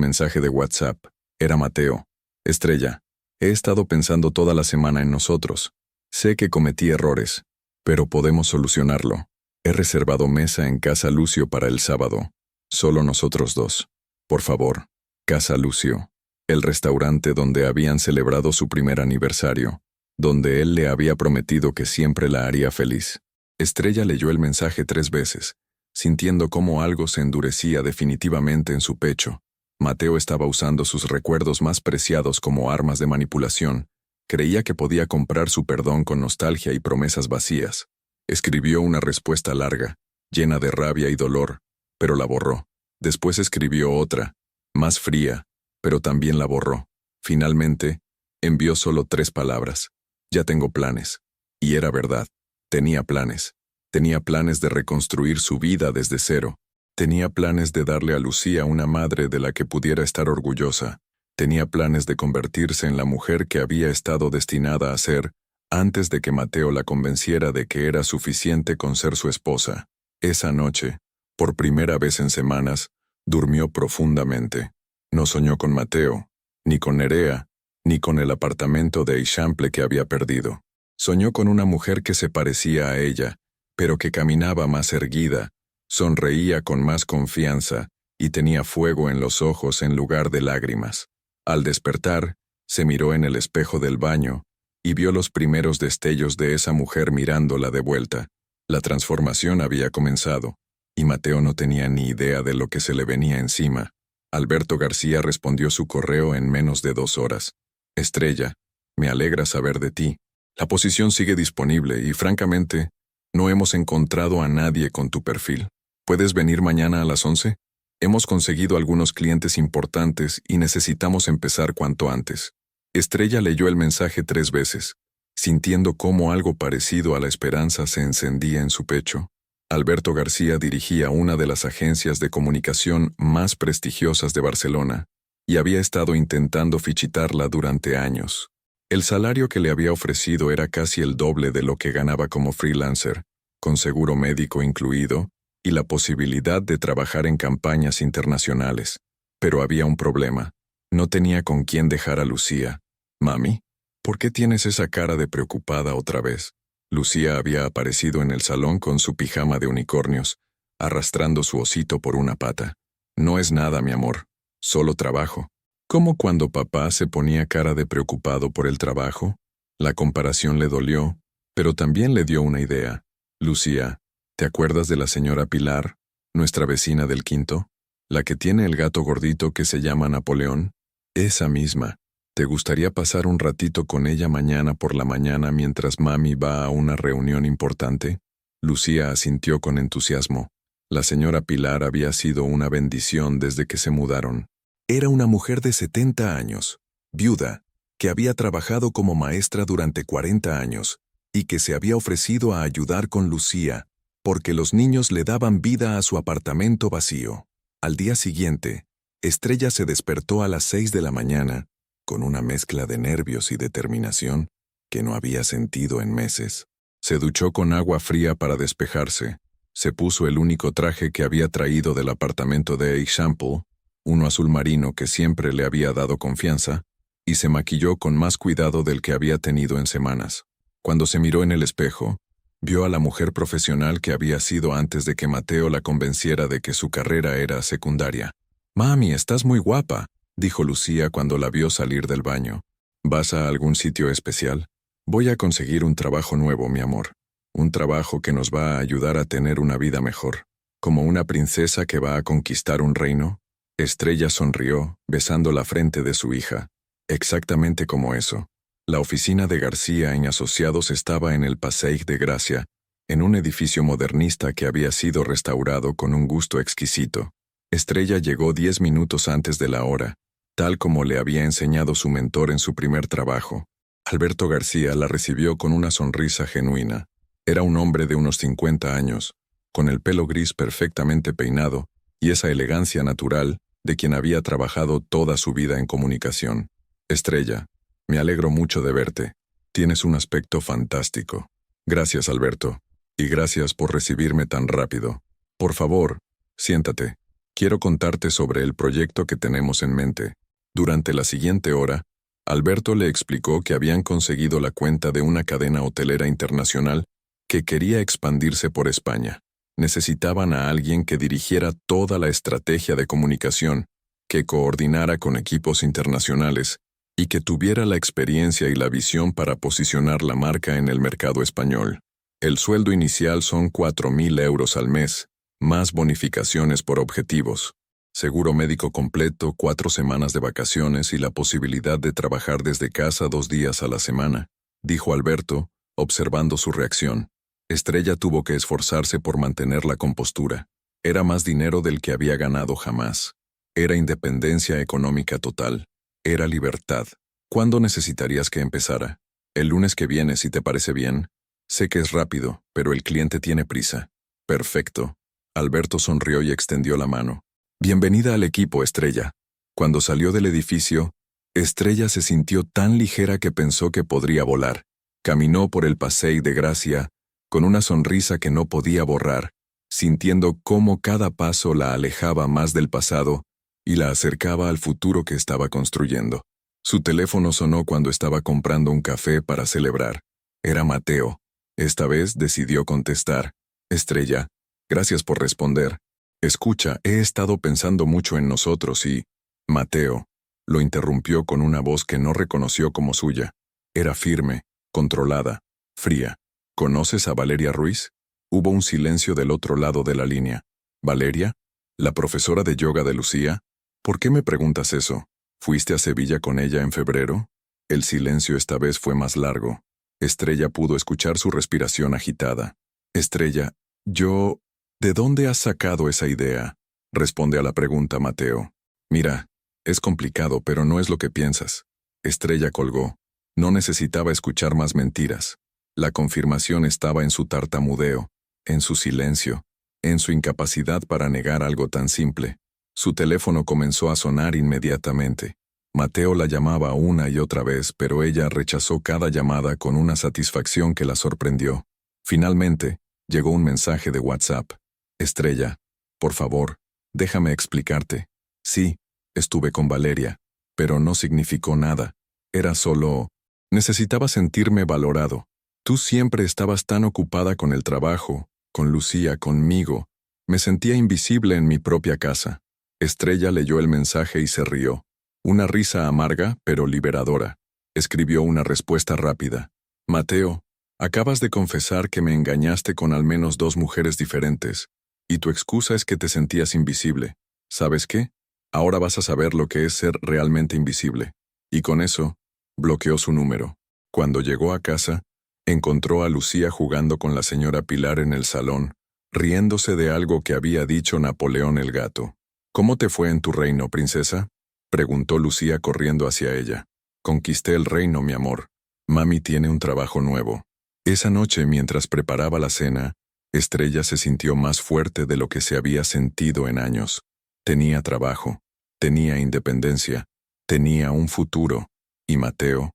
mensaje de WhatsApp. Era Mateo. Estrella, he estado pensando toda la semana en nosotros. Sé que cometí errores, pero podemos solucionarlo. He reservado mesa en Casa Lucio para el sábado. Solo nosotros dos. Por favor, Casa Lucio. El restaurante donde habían celebrado su primer aniversario, donde él le había prometido que siempre la haría feliz. Estrella leyó el mensaje 3 veces, sintiendo cómo algo se endurecía definitivamente en su pecho. Mateo estaba usando sus recuerdos más preciados como armas de manipulación. Creía que podía comprar su perdón con nostalgia y promesas vacías. Escribió una respuesta larga, llena de rabia y dolor, pero la borró. Después escribió otra, más fría, pero también la borró. Finalmente, envió solo 3 palabras. Ya tengo planes. Y era verdad. Tenía planes. Tenía planes de reconstruir su vida desde cero. Tenía planes de darle a Lucía una madre de la que pudiera estar orgullosa. Tenía planes de convertirse en la mujer que había estado destinada a ser antes de que Mateo la convenciera de que era suficiente con ser su esposa. Esa noche, por primera vez en semanas, durmió profundamente. No soñó con Mateo, ni con Nerea, ni con el apartamento de Eixample que había perdido. Soñó con una mujer que se parecía a ella, pero que caminaba más erguida, sonreía con más confianza y tenía fuego en los ojos en lugar de lágrimas. Al despertar, se miró en el espejo del baño y vio los primeros destellos de esa mujer mirándola de vuelta. La transformación había comenzado, y Mateo no tenía ni idea de lo que se le venía encima. Alberto García respondió su correo en menos de 2 horas. Estrella, me alegra saber de ti. La posición sigue disponible y, francamente, no hemos encontrado a nadie con tu perfil. ¿Puedes venir mañana a las 11? Hemos conseguido algunos clientes importantes y necesitamos empezar cuanto antes. Estrella leyó el mensaje 3 veces, sintiendo cómo algo parecido a la esperanza se encendía en su pecho. Alberto García dirigía una de las agencias de comunicación más prestigiosas de Barcelona y había estado intentando fichitarla durante años. El salario que le había ofrecido era casi el doble de lo que ganaba como freelancer, con seguro médico incluido y la posibilidad de trabajar en campañas internacionales. Pero había un problema. No tenía con quién dejar a Lucía. «Mami, ¿por qué tienes esa cara de preocupada otra vez?» Lucía había aparecido en el salón con su pijama de unicornios, arrastrando su osito por una pata. «No es nada, mi amor. Solo trabajo». ¿Cómo cuando papá se ponía cara de preocupado por el trabajo? La comparación le dolió, pero también le dio una idea. «Lucía, ¿te acuerdas de la señora Pilar, nuestra vecina del quinto? La que tiene el gato gordito que se llama Napoleón? Esa misma. ¿Te gustaría pasar un ratito con ella mañana por la mañana mientras mami va a una reunión importante?» Lucía asintió con entusiasmo. La señora Pilar había sido una bendición desde que se mudaron. Era una mujer de 70 años, viuda, que había trabajado como maestra durante 40 años y que se había ofrecido a ayudar con Lucía, porque los niños le daban vida a su apartamento vacío. Al día siguiente, Estrella se despertó a las 6 de la mañana, con una mezcla de nervios y determinación que no había sentido en meses. Se duchó con agua fría para despejarse, se puso el único traje que había traído del apartamento de Eixample, uno azul marino que siempre le había dado confianza, y se maquilló con más cuidado del que había tenido en semanas. Cuando se miró en el espejo, vio a la mujer profesional que había sido antes de que Mateo la convenciera de que su carrera era secundaria. «Mami, estás muy guapa», dijo Lucía cuando la vio salir del baño. «¿Vas a algún sitio especial?» «Voy a conseguir un trabajo nuevo, mi amor. Un trabajo que nos va a ayudar a tener una vida mejor. Como una princesa que va a conquistar un reino». Estrella sonrió, besando la frente de su hija. Exactamente como eso. La oficina de García y Asociados estaba en el Passeig de Gracia, en un edificio modernista que había sido restaurado con un gusto exquisito. Estrella llegó 10 minutos antes de la hora, tal como le había enseñado su mentor en su primer trabajo. Alberto García la recibió con una sonrisa genuina. Era un hombre de unos 50 años, con el pelo gris perfectamente peinado y esa elegancia natural de quien había trabajado toda su vida en comunicación. «Estrella, me alegro mucho de verte. Tienes un aspecto fantástico». «Gracias, Alberto. Y gracias por recibirme tan rápido. Por favor, siéntate. Quiero contarte sobre el proyecto que tenemos en mente». Durante la siguiente hora, Alberto le explicó que habían conseguido la cuenta de una cadena hotelera internacional que quería expandirse por España. Necesitaban a alguien que dirigiera toda la estrategia de comunicación, que coordinara con equipos internacionales y que tuviera la experiencia y la visión para posicionar la marca en el mercado español. El sueldo inicial son 4.000 euros al mes, más bonificaciones por objetivos, seguro médico completo, 4 semanas de vacaciones y la posibilidad de trabajar desde casa 2 días a la semana, dijo Alberto, observando su reacción. Estrella tuvo que esforzarse por mantener la compostura. Era más dinero del que había ganado jamás. Era independencia económica total. Era libertad. ¿Cuándo necesitarías que empezara? El lunes que viene, si te parece bien. Sé que es rápido, pero el cliente tiene prisa. Perfecto. Alberto sonrió y extendió la mano. Bienvenida al equipo, Estrella. Cuando salió del edificio, Estrella se sintió tan ligera que pensó que podría volar. Caminó por el Passeig de Gracia, con una sonrisa que no podía borrar, sintiendo cómo cada paso la alejaba más del pasado y la acercaba al futuro que estaba construyendo. Su teléfono sonó cuando estaba comprando un café para celebrar. Era Mateo. Esta vez decidió contestar. Estrella, gracias por responder. Escucha, he estado pensando mucho en nosotros y... Mateo, lo interrumpió con una voz que no reconoció como suya. Era firme, controlada, fría. ¿Conoces a Valeria Ruiz? Hubo un silencio del otro lado de la línea. ¿Valeria? ¿La profesora de yoga de Lucía? ¿Por qué me preguntas eso? ¿Fuiste a Sevilla con ella en febrero? El silencio esta vez fue más largo. Estrella pudo escuchar su respiración agitada. Estrella, ¿de dónde has sacado esa idea? Responde a la pregunta Mateo. Mira, es complicado, pero no es lo que piensas. Estrella colgó. No necesitaba escuchar más mentiras. La confirmación estaba en su tartamudeo, en su silencio, en su incapacidad para negar algo tan simple. Su teléfono comenzó a sonar inmediatamente. Mateo la llamaba una y otra vez, pero ella rechazó cada llamada con una satisfacción que la sorprendió. Finalmente, llegó un mensaje de WhatsApp. Estrella, por favor, déjame explicarte. Sí, estuve con Valeria, pero no significó nada. Era solo... Necesitaba sentirme valorado. Tú siempre estabas tan ocupada con el trabajo, con Lucía, conmigo. Me sentía invisible en mi propia casa. Estrella leyó el mensaje y se rió. Una risa amarga, pero liberadora. Escribió una respuesta rápida. Mateo, acabas de confesar que me engañaste con al menos 2 mujeres diferentes, y tu excusa es que te sentías invisible. ¿Sabes qué? Ahora vas a saber lo que es ser realmente invisible. Y con eso, bloqueó su número. Cuando llegó a casa, encontró a Lucía jugando con la señora Pilar en el salón, riéndose de algo que había dicho Napoleón el gato. ¿Cómo te fue en tu reino, princesa? Preguntó Lucía corriendo hacia ella. Conquisté el reino, mi amor. Mami tiene un trabajo nuevo. Esa noche, mientras preparaba la cena, Estrella se sintió más fuerte de lo que se había sentido en años. Tenía trabajo, tenía independencia, tenía un futuro. Y Mateo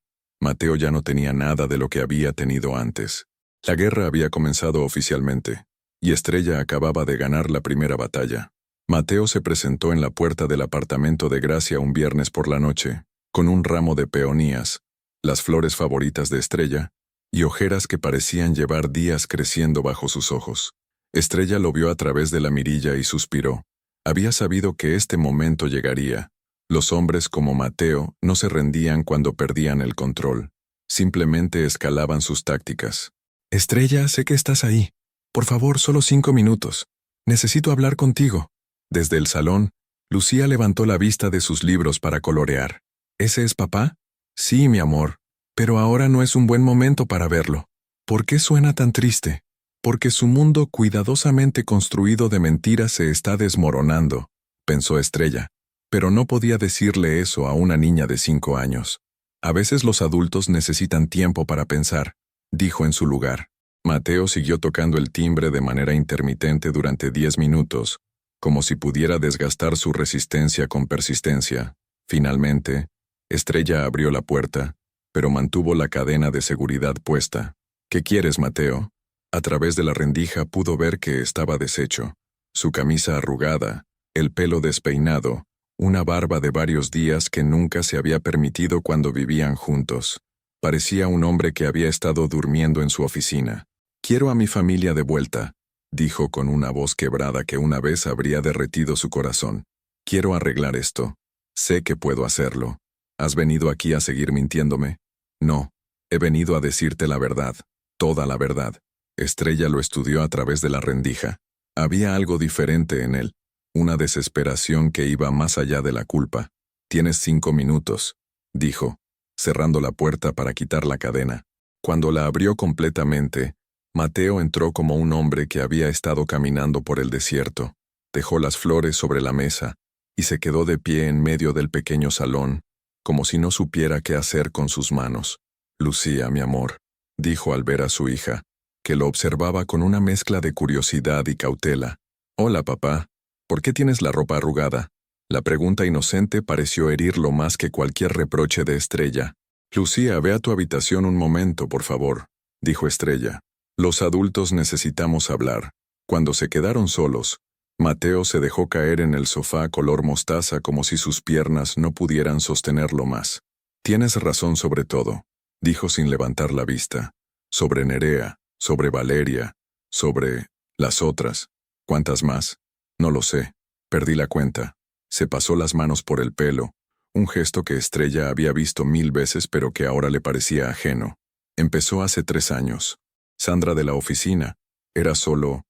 ya no tenía nada de lo que había tenido antes. La guerra había comenzado oficialmente, y Estrella acababa de ganar la primera batalla. Mateo se presentó en la puerta del apartamento de Gracia un viernes por la noche, con un ramo de peonías, las flores favoritas de Estrella, y ojeras que parecían llevar días creciendo bajo sus ojos. Estrella lo vio a través de la mirilla y suspiró. Había sabido que este momento llegaría. Los hombres como Mateo no se rendían cuando perdían el control. Simplemente escalaban sus tácticas. Estrella, sé que estás ahí. Por favor, solo 5 minutos. Necesito hablar contigo. Desde el salón, Lucía levantó la vista de sus libros para colorear. ¿Ese es papá? Sí, mi amor. Pero ahora no es un buen momento para verlo. ¿Por qué suena tan triste? Porque su mundo cuidadosamente construido de mentiras se está desmoronando, pensó Estrella. Pero no podía decirle eso a una niña de 5 años. A veces los adultos necesitan tiempo para pensar, dijo en su lugar. Mateo siguió tocando el timbre de manera intermitente durante 10 minutos, como si pudiera desgastar su resistencia con persistencia. Finalmente, Estrella abrió la puerta, pero mantuvo la cadena de seguridad puesta. ¿Qué quieres, Mateo? A través de la rendija pudo ver que estaba deshecho. Su camisa arrugada, el pelo despeinado, una barba de varios días que nunca se había permitido cuando vivían juntos. Parecía un hombre que había estado durmiendo en su oficina. Quiero a mi familia de vuelta, dijo con una voz quebrada que una vez habría derretido su corazón. Quiero arreglar esto. Sé que puedo hacerlo. ¿Has venido aquí a seguir mintiéndome? No. He venido a decirte la verdad. Toda la verdad. Estrella lo estudió a través de la rendija. Había algo diferente en él. Una desesperación que iba más allá de la culpa. Tienes 5 minutos, dijo, cerrando la puerta para quitar la cadena. Cuando la abrió completamente, Mateo entró como un hombre que había estado caminando por el desierto. Dejó las flores sobre la mesa y se quedó de pie en medio del pequeño salón, como si no supiera qué hacer con sus manos. Lucía, mi amor, dijo al ver a su hija, que lo observaba con una mezcla de curiosidad y cautela. Hola, papá. ¿Por qué tienes la ropa arrugada? La pregunta inocente pareció herirlo más que cualquier reproche de Estrella. Lucía, ve a tu habitación un momento, por favor, dijo Estrella. Los adultos necesitamos hablar. Cuando se quedaron solos, Mateo se dejó caer en el sofá color mostaza como si sus piernas no pudieran sostenerlo más. Tienes razón sobre todo, dijo sin levantar la vista. Sobre Nerea, sobre Valeria, sobre las otras. ¿Cuántas más? No lo sé. Perdí la cuenta. Se pasó las manos por el pelo, un gesto que Estrella había visto 1000 veces pero que ahora le parecía ajeno. Empezó hace 3 años. Sandra de la oficina. Era solo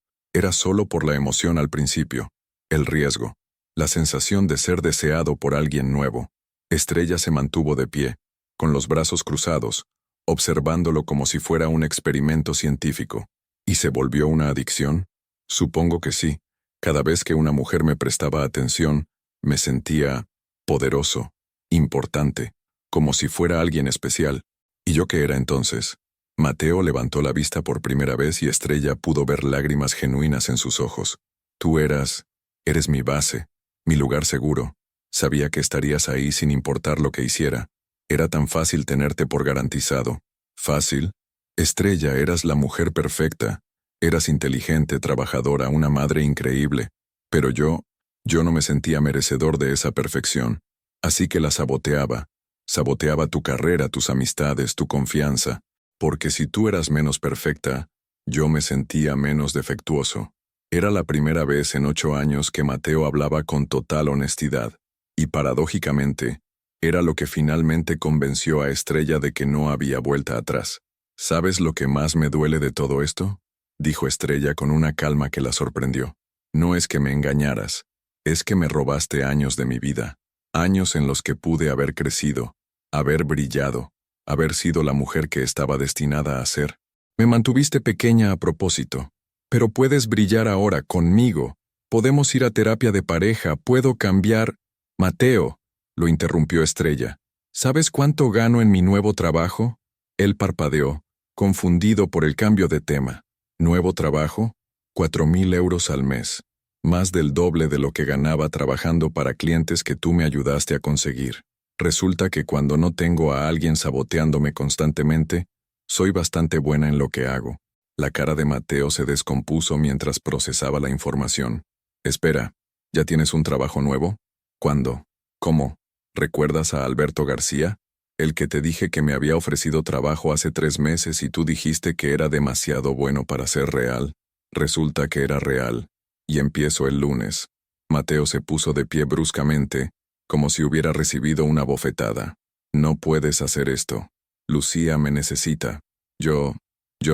por la emoción al principio, el riesgo, la sensación de ser deseado por alguien nuevo. Estrella se mantuvo de pie, con los brazos cruzados, observándolo como si fuera un experimento científico. ¿Y se volvió una adicción? Supongo que sí. Cada vez que una mujer me prestaba atención, me sentía poderoso, importante, como si fuera alguien especial. ¿Y yo qué era entonces? Mateo levantó la vista por primera vez y Estrella pudo ver lágrimas genuinas en sus ojos. Tú eres mi base, mi lugar seguro. Sabía que estarías ahí sin importar lo que hiciera. Era tan fácil tenerte por garantizado. ¿Fácil? Estrella, eras la mujer perfecta. Eras inteligente, trabajadora, una madre increíble. Pero yo no me sentía merecedor de esa perfección. Así que la saboteaba. Saboteaba tu carrera, tus amistades, tu confianza. Porque si tú eras menos perfecta, yo me sentía menos defectuoso. Era la primera vez en 8 años que Mateo hablaba con total honestidad. Y paradójicamente, era lo que finalmente convenció a Estrella de que no había vuelta atrás. ¿Sabes lo que más me duele de todo esto? Dijo Estrella con una calma que la sorprendió. No es que me engañaras, es que me robaste años de mi vida. Años en los que pude haber crecido, haber brillado, haber sido la mujer que estaba destinada a ser. Me mantuviste pequeña a propósito. Pero puedes brillar ahora conmigo. Podemos ir a terapia de pareja, puedo cambiar. Mateo, lo interrumpió Estrella. ¿Sabes cuánto gano en mi nuevo trabajo? Él parpadeó, confundido por el cambio de tema. ¿Nuevo trabajo? 4.000 euros al mes. Más del doble de lo que ganaba trabajando para clientes que tú me ayudaste a conseguir. Resulta que cuando no tengo a alguien saboteándome constantemente, soy bastante buena en lo que hago. La cara de Mateo se descompuso mientras procesaba la información. Espera, ¿ya tienes un trabajo nuevo? ¿Cuándo? ¿Cómo? ¿Recuerdas a Alberto García? El que te dije que me había ofrecido trabajo hace 3 meses y tú dijiste que era demasiado bueno para ser real. Resulta que era real. Y empiezo el lunes. Mateo se puso de pie bruscamente, como si hubiera recibido una bofetada. No puedes hacer esto. Lucía me necesita. Yo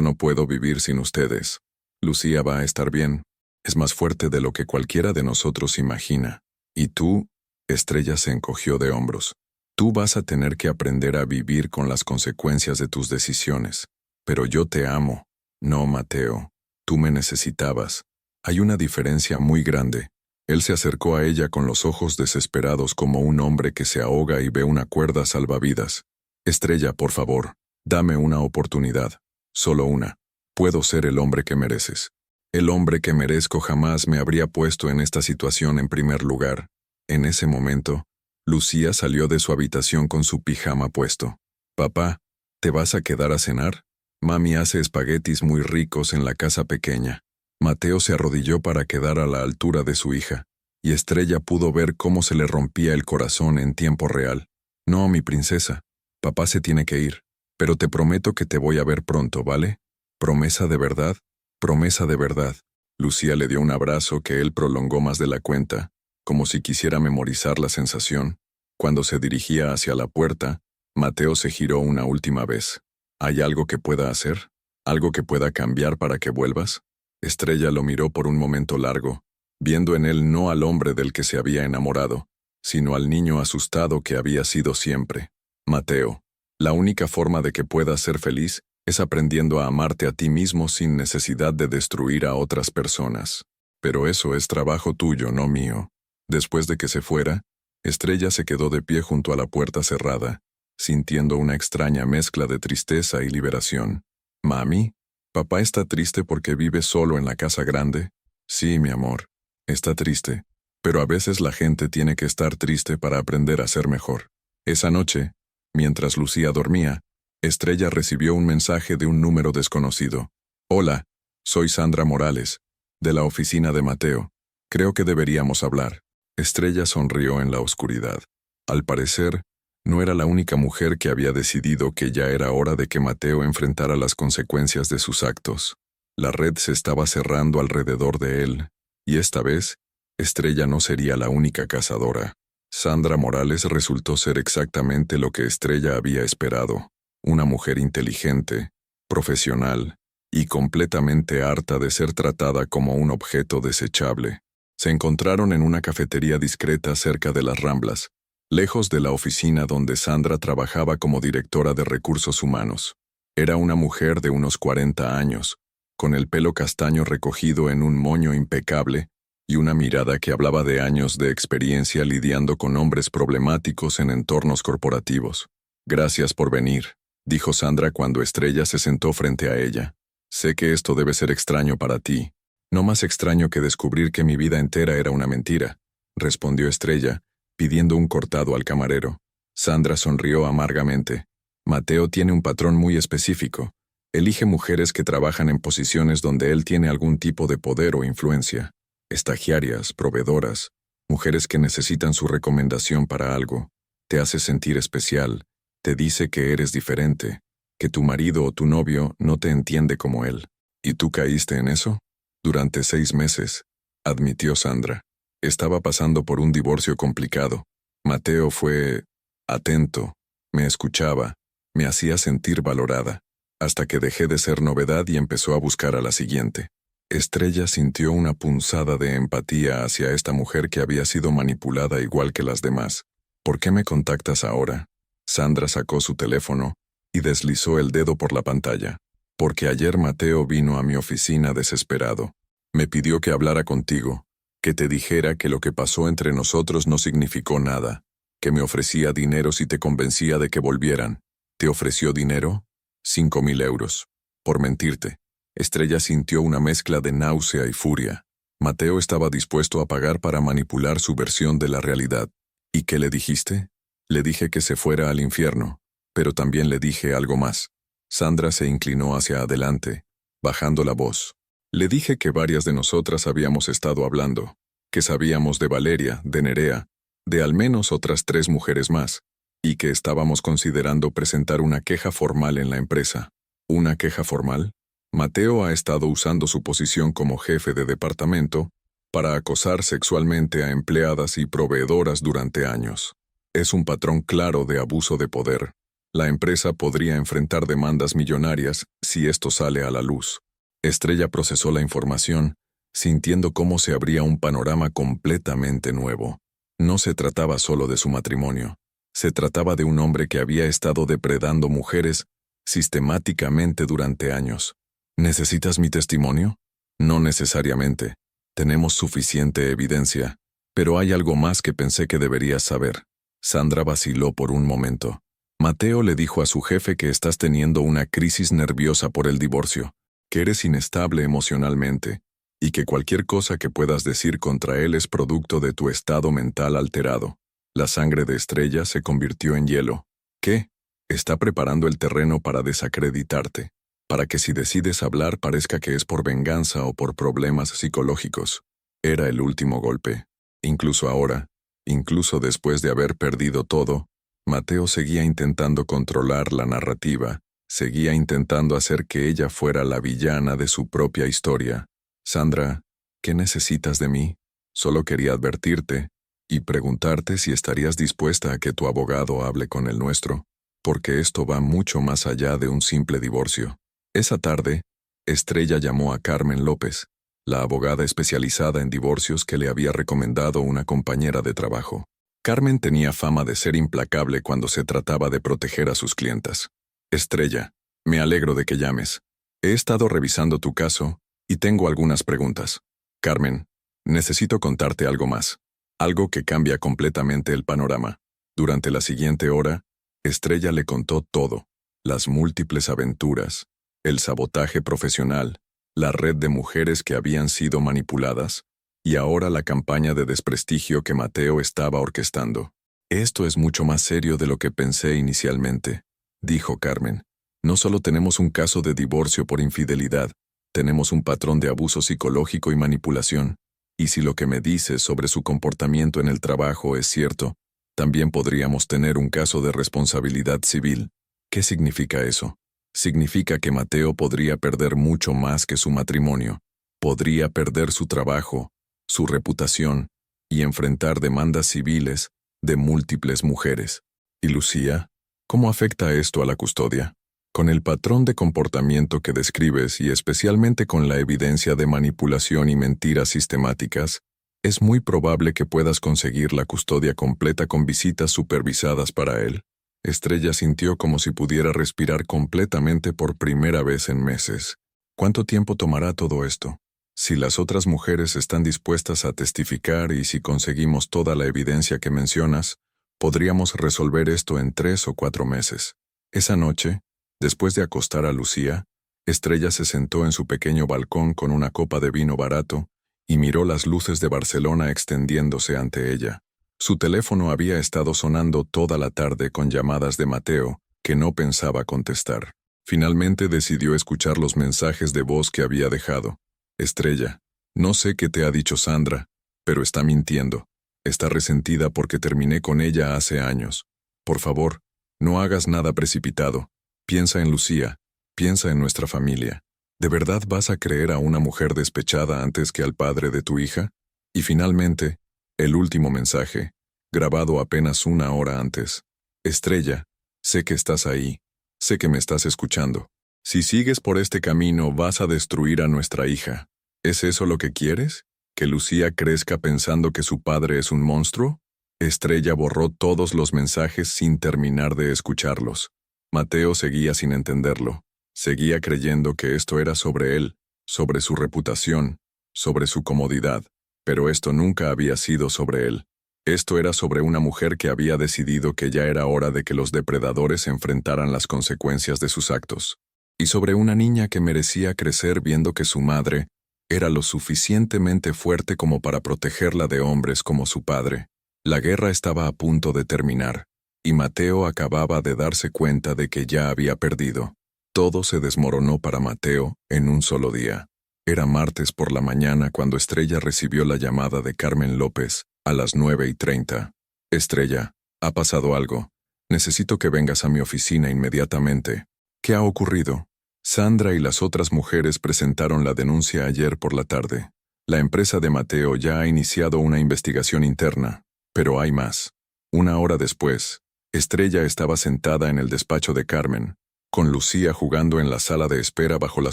no puedo vivir sin ustedes. Lucía va a estar bien. Es más fuerte de lo que cualquiera de nosotros imagina. Y tú, Estrella se encogió de hombros. Tú vas a tener que aprender a vivir con las consecuencias de tus decisiones. Pero yo te amo. No, Mateo. Tú me necesitabas. Hay una diferencia muy grande. Él se acercó a ella con los ojos desesperados como un hombre que se ahoga y ve una cuerda salvavidas. Estrella, por favor, dame una oportunidad. Solo una. Puedo ser el hombre que mereces. El hombre que merezco jamás me habría puesto en esta situación en primer lugar. En ese momento, Lucía salió de su habitación con su pijama puesto. Papá, ¿te vas a quedar a cenar? Mami hace espaguetis muy ricos en la casa pequeña. Mateo se arrodilló para quedar a la altura de su hija, y Estrella pudo ver cómo se le rompía el corazón en tiempo real. No, mi princesa, papá se tiene que ir, pero te prometo que te voy a ver pronto, ¿vale? ¿Promesa de verdad? Promesa de verdad. Lucía le dio un abrazo que él prolongó más de la cuenta, como si quisiera memorizar la sensación. Cuando se dirigía hacia la puerta, Mateo se giró una última vez. ¿Hay algo que pueda hacer? ¿Algo que pueda cambiar para que vuelvas? Estrella lo miró por un momento largo, viendo en él no al hombre del que se había enamorado, sino al niño asustado que había sido siempre. Mateo, la única forma de que puedas ser feliz es aprendiendo a amarte a ti mismo sin necesidad de destruir a otras personas. Pero eso es trabajo tuyo, no mío. Después de que se fuera, Estrella se quedó de pie junto a la puerta cerrada, sintiendo una extraña mezcla de tristeza y liberación. «Mami, ¿papá está triste porque vive solo en la casa grande?» «Sí, mi amor, está triste, pero a veces la gente tiene que estar triste para aprender a ser mejor». Esa noche, mientras Lucía dormía, Estrella recibió un mensaje de un número desconocido. «Hola, soy Sandra Morales, de la oficina de Mateo. Creo que deberíamos hablar». Estrella sonrió en la oscuridad. Al parecer, No era la única mujer que había decidido que ya era hora de que Mateo enfrentara las consecuencias de sus actos. La red se estaba cerrando alrededor de él, y esta vez, Estrella no sería la única cazadora. Sandra Morales resultó ser exactamente lo que Estrella había esperado, una mujer inteligente, profesional, y completamente harta de ser tratada como un objeto desechable. Se encontraron en una cafetería discreta cerca de las Ramblas, lejos de la oficina donde Sandra trabajaba como directora de recursos humanos. Era una mujer de unos 40 años, con el pelo castaño recogido en un moño impecable y una mirada que hablaba de años de experiencia lidiando con hombres problemáticos en entornos corporativos. «Gracias por venir», dijo Sandra cuando Estrella se sentó frente a ella. «Sé que esto debe ser extraño para ti. No más extraño que descubrir que mi vida entera era una mentira», respondió Estrella, pidiendo un cortado al camarero. Sandra sonrió amargamente. «Mateo tiene un patrón muy específico. Elige mujeres que trabajan en posiciones donde él tiene algún tipo de poder o influencia. Estagiarias, proveedoras, mujeres que necesitan su recomendación para algo. Te hace sentir especial, te dice que eres diferente, que tu marido o tu novio no te entiende como él. ¿Y tú caíste en eso?» «Durante 6 meses», admitió Sandra. «Estaba pasando por un divorcio complicado. Mateo fue atento, me escuchaba, me hacía sentir valorada, hasta que dejé de ser novedad y empezó a buscar a la siguiente». Estrella sintió una punzada de empatía hacia esta mujer que había sido manipulada igual que las demás. «¿Por qué me contactas ahora?» Sandra sacó su teléfono y deslizó el dedo por la pantalla. «Porque ayer Mateo vino a mi oficina desesperado. Me pidió que hablara contigo, que te dijera que lo que pasó entre nosotros no significó nada, que me ofrecía dinero si te convencía de que volvieran». «¿Te ofreció dinero?» 5.000 euros. Por mentirte. Estrella sintió una mezcla de náusea y furia. Mateo estaba dispuesto a pagar para manipular su versión de la realidad. ¿Y qué le dijiste? Le dije que se fuera al infierno, pero también le dije algo más. Sandra se inclinó hacia adelante, bajando la voz. Le dije que varias de nosotras habíamos estado hablando, que sabíamos de Valeria, de Nerea, de al menos otras 3 mujeres más, y que estábamos considerando presentar una queja formal en la empresa. ¿Una queja formal? Mateo ha estado usando su posición como jefe de departamento para acosar sexualmente a empleadas y proveedoras durante años. Es un patrón claro de abuso de poder. La empresa podría enfrentar demandas millonarias si esto sale a la luz. Estrella procesó la información, sintiendo cómo se abría un panorama completamente nuevo. No se trataba solo de su matrimonio. Se trataba de un hombre que había estado depredando mujeres sistemáticamente durante años. ¿Necesitas mi testimonio? No necesariamente. Tenemos suficiente evidencia, pero hay algo más que pensé que deberías saber. Sandra vaciló por un momento. Mateo le dijo a su jefe que estás teniendo una crisis nerviosa por el divorcio, que eres inestable emocionalmente, y que cualquier cosa que puedas decir contra él es producto de tu estado mental alterado. La sangre de Estrella se convirtió en hielo. ¿Qué? Está preparando el terreno para desacreditarte, para que si decides hablar parezca que es por venganza o por problemas psicológicos. Era el último golpe. Incluso ahora, incluso después de haber perdido todo, Mateo seguía intentando controlar la narrativa, seguía intentando hacer que ella fuera la villana de su propia historia. Sandra, ¿qué necesitas de mí? Solo quería advertirte y preguntarte si estarías dispuesta a que tu abogado hable con el nuestro, porque esto va mucho más allá de un simple divorcio. Esa tarde, Estrella llamó a Carmen López, la abogada especializada en divorcios que le había recomendado una compañera de trabajo. Carmen tenía fama de ser implacable cuando se trataba de proteger a sus clientas. «Estrella, me alegro de que llames. He estado revisando tu caso y tengo algunas preguntas. Carmen, necesito contarte algo más, algo que cambia completamente el panorama». Durante la siguiente hora, Estrella le contó todo, las múltiples aventuras, el sabotaje profesional, la red de mujeres que habían sido manipuladas, y ahora la campaña de desprestigio que Mateo estaba orquestando. «Esto es mucho más serio de lo que pensé inicialmente», dijo Carmen. «No solo tenemos un caso de divorcio por infidelidad, tenemos un patrón de abuso psicológico y manipulación, y si lo que me dices sobre su comportamiento en el trabajo es cierto, También podríamos tener un caso de responsabilidad civil. ¿Qué significa eso? Significa que Mateo podría perder mucho más que su matrimonio. Podría perder su trabajo, su reputación, y enfrentar demandas civiles de múltiples mujeres. ¿Y Lucía? ¿Cómo afecta esto a la custodia? Con el patrón de comportamiento que describes y especialmente con la evidencia de manipulación y mentiras sistemáticas, es muy probable que puedas conseguir la custodia completa con visitas supervisadas para él. Estrella sintió como si pudiera respirar completamente por primera vez en meses. ¿Cuánto tiempo tomará todo esto? Si las otras mujeres están dispuestas a testificar y si conseguimos toda la evidencia que mencionas, podríamos resolver esto en 3 o 4 meses. Esa noche, después de acostar a Lucía, Estrella se sentó en su pequeño balcón con una copa de vino barato y miró las luces de Barcelona extendiéndose ante ella. Su teléfono había estado sonando toda la tarde con llamadas de Mateo, que no pensaba contestar. Finalmente decidió escuchar los mensajes de voz que había dejado. Estrella, no sé qué te ha dicho Sandra, pero está mintiendo. Está resentida porque terminé con ella hace años. Por favor, no hagas nada precipitado. Piensa en Lucía, piensa en nuestra familia. ¿De verdad vas a creer a una mujer despechada antes que al padre de tu hija? Y finalmente, el último mensaje, grabado apenas 1 hora antes. Estrella, sé que estás ahí, sé que me estás escuchando. Si sigues por este camino vas a destruir a nuestra hija. ¿Es eso lo que quieres? ¿Que Lucía crezca pensando que su padre es un monstruo? Estrella borró todos los mensajes sin terminar de escucharlos. Mateo seguía sin entenderlo. Seguía creyendo que esto era sobre él, sobre su reputación, sobre su comodidad, pero esto nunca había sido sobre él. Esto era sobre una mujer que había decidido que ya era hora de que los depredadores enfrentaran las consecuencias de sus actos. Y sobre una niña que merecía crecer viendo que su madre era lo suficientemente fuerte como para protegerla de hombres como su padre. La guerra estaba a punto de terminar, y Mateo acababa de darse cuenta de que ya había perdido. Todo se desmoronó para Mateo en un solo día. Era martes por la mañana cuando Estrella recibió la llamada de Carmen López a las 9:30. Estrella, ha pasado algo. Necesito que vengas a mi oficina inmediatamente. ¿Qué ha ocurrido? Sandra y las otras mujeres presentaron la denuncia ayer por la tarde. La empresa de Mateo ya ha iniciado una investigación interna, pero hay más. 1 hora después, Estrella estaba sentada en el despacho de Carmen, con Lucía jugando en la sala de espera bajo la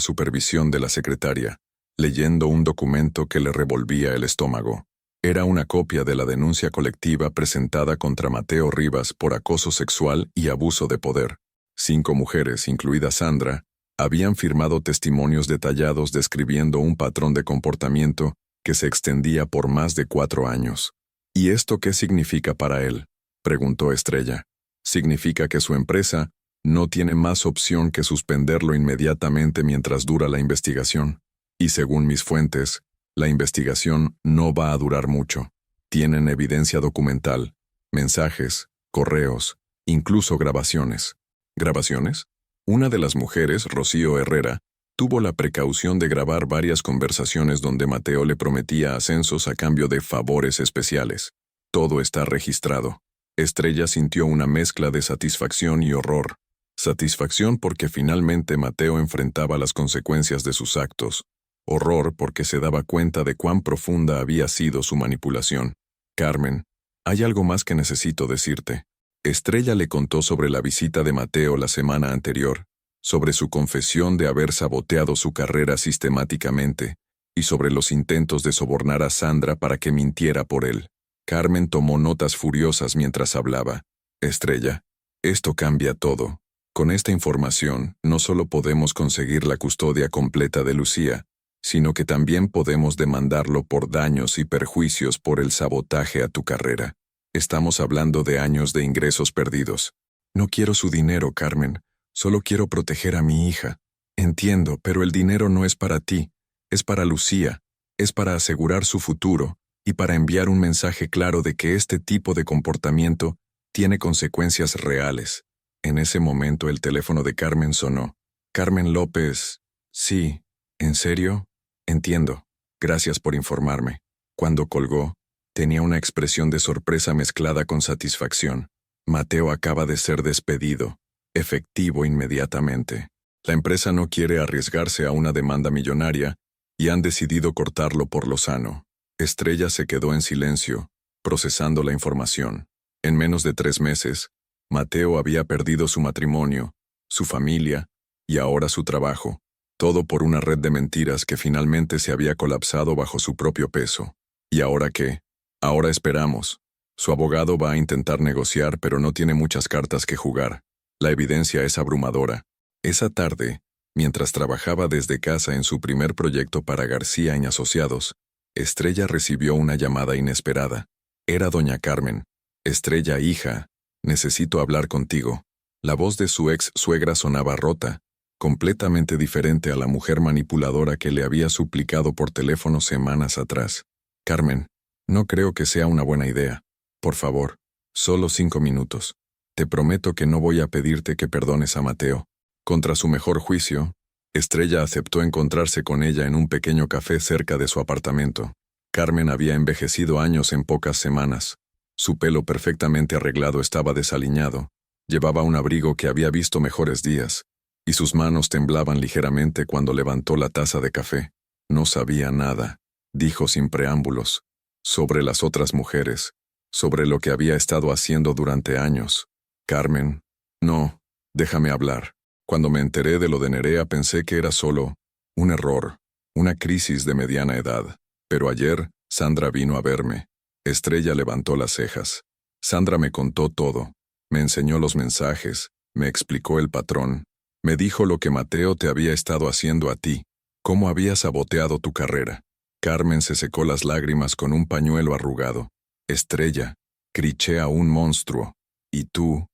supervisión de la secretaria, leyendo un documento que le revolvía el estómago. Era una copia de la denuncia colectiva presentada contra Mateo Rivas por acoso sexual y abuso de poder. 5 mujeres, incluida Sandra, habían firmado testimonios detallados describiendo un patrón de comportamiento que se extendía por más de 4 años. ¿Y esto qué significa para él?, preguntó Estrella. Significa que su empresa no tiene más opción que suspenderlo inmediatamente mientras dura la investigación. Y según mis fuentes, la investigación no va a durar mucho. Tienen evidencia documental, mensajes, correos, incluso grabaciones. ¿Grabaciones? Una de las mujeres, Rocío Herrera, tuvo la precaución de grabar varias conversaciones donde Mateo le prometía ascensos a cambio de favores especiales. Todo está registrado. Estrella sintió una mezcla de satisfacción y horror. Satisfacción porque finalmente Mateo enfrentaba las consecuencias de sus actos. Horror porque se daba cuenta de cuán profunda había sido su manipulación. Carmen, hay algo más que necesito decirte. Estrella le contó sobre la visita de Mateo la semana anterior, sobre su confesión de haber saboteado su carrera sistemáticamente, y sobre los intentos de sobornar a Sandra para que mintiera por él. Carmen tomó notas furiosas mientras hablaba. Estrella, esto cambia todo. Con esta información, no solo podemos conseguir la custodia completa de Lucía, sino que también podemos demandarlo por daños y perjuicios por el sabotaje a tu carrera. Estamos hablando de años de ingresos perdidos. No quiero su dinero, Carmen. Solo quiero proteger a mi hija. Entiendo, pero el dinero no es para ti. Es para Lucía. Es para asegurar su futuro y para enviar un mensaje claro de que este tipo de comportamiento tiene consecuencias reales. En ese momento el teléfono de Carmen sonó. Carmen López. Sí. ¿En serio? Entiendo. Gracias por informarme. Cuando colgó, Tenía una expresión de sorpresa mezclada con satisfacción. Mateo acaba de ser despedido. Efectivo inmediatamente. La empresa no quiere arriesgarse a una demanda millonaria y han decidido cortarlo por lo sano. Estrella se quedó en silencio, procesando la información. En menos de 3 meses, Mateo había perdido su matrimonio, su familia y ahora su trabajo. Todo por una red de mentiras que finalmente se había colapsado bajo su propio peso. ¿Y ahora qué? Ahora esperamos. Su abogado va a intentar negociar, pero no tiene muchas cartas que jugar. La evidencia es abrumadora. Esa tarde, mientras trabajaba desde casa en su primer proyecto para García y Asociados, Estrella recibió una llamada inesperada. Era doña Carmen. Estrella, hija, necesito hablar contigo. La voz de su ex suegra sonaba rota, completamente diferente a la mujer manipuladora que le había suplicado por teléfono semanas atrás. Carmen, no creo que sea una buena idea. Por favor, solo 5 minutos. Te prometo que no voy a pedirte que perdones a Mateo. Contra su mejor juicio, Estrella aceptó encontrarse con ella en un pequeño café cerca de su apartamento. Carmen había envejecido años en pocas semanas. Su pelo perfectamente arreglado estaba desaliñado, llevaba un abrigo que había visto mejores días, y sus manos temblaban ligeramente cuando levantó la taza de café. No sabía nada, dijo sin preámbulos, sobre las otras mujeres, sobre lo que había estado haciendo durante años. Carmen, no, déjame hablar. Cuando me enteré de lo de Nerea pensé que era solo un error, una crisis de mediana edad. Pero ayer, Sandra vino a verme. Estrella levantó las cejas. Sandra me contó todo. Me enseñó los mensajes, me explicó el patrón. Me dijo lo que Mateo te había estado haciendo a ti, cómo había saboteado tu carrera. Carmen se secó las lágrimas con un pañuelo arrugado. Estrella, criché a un monstruo. Y tú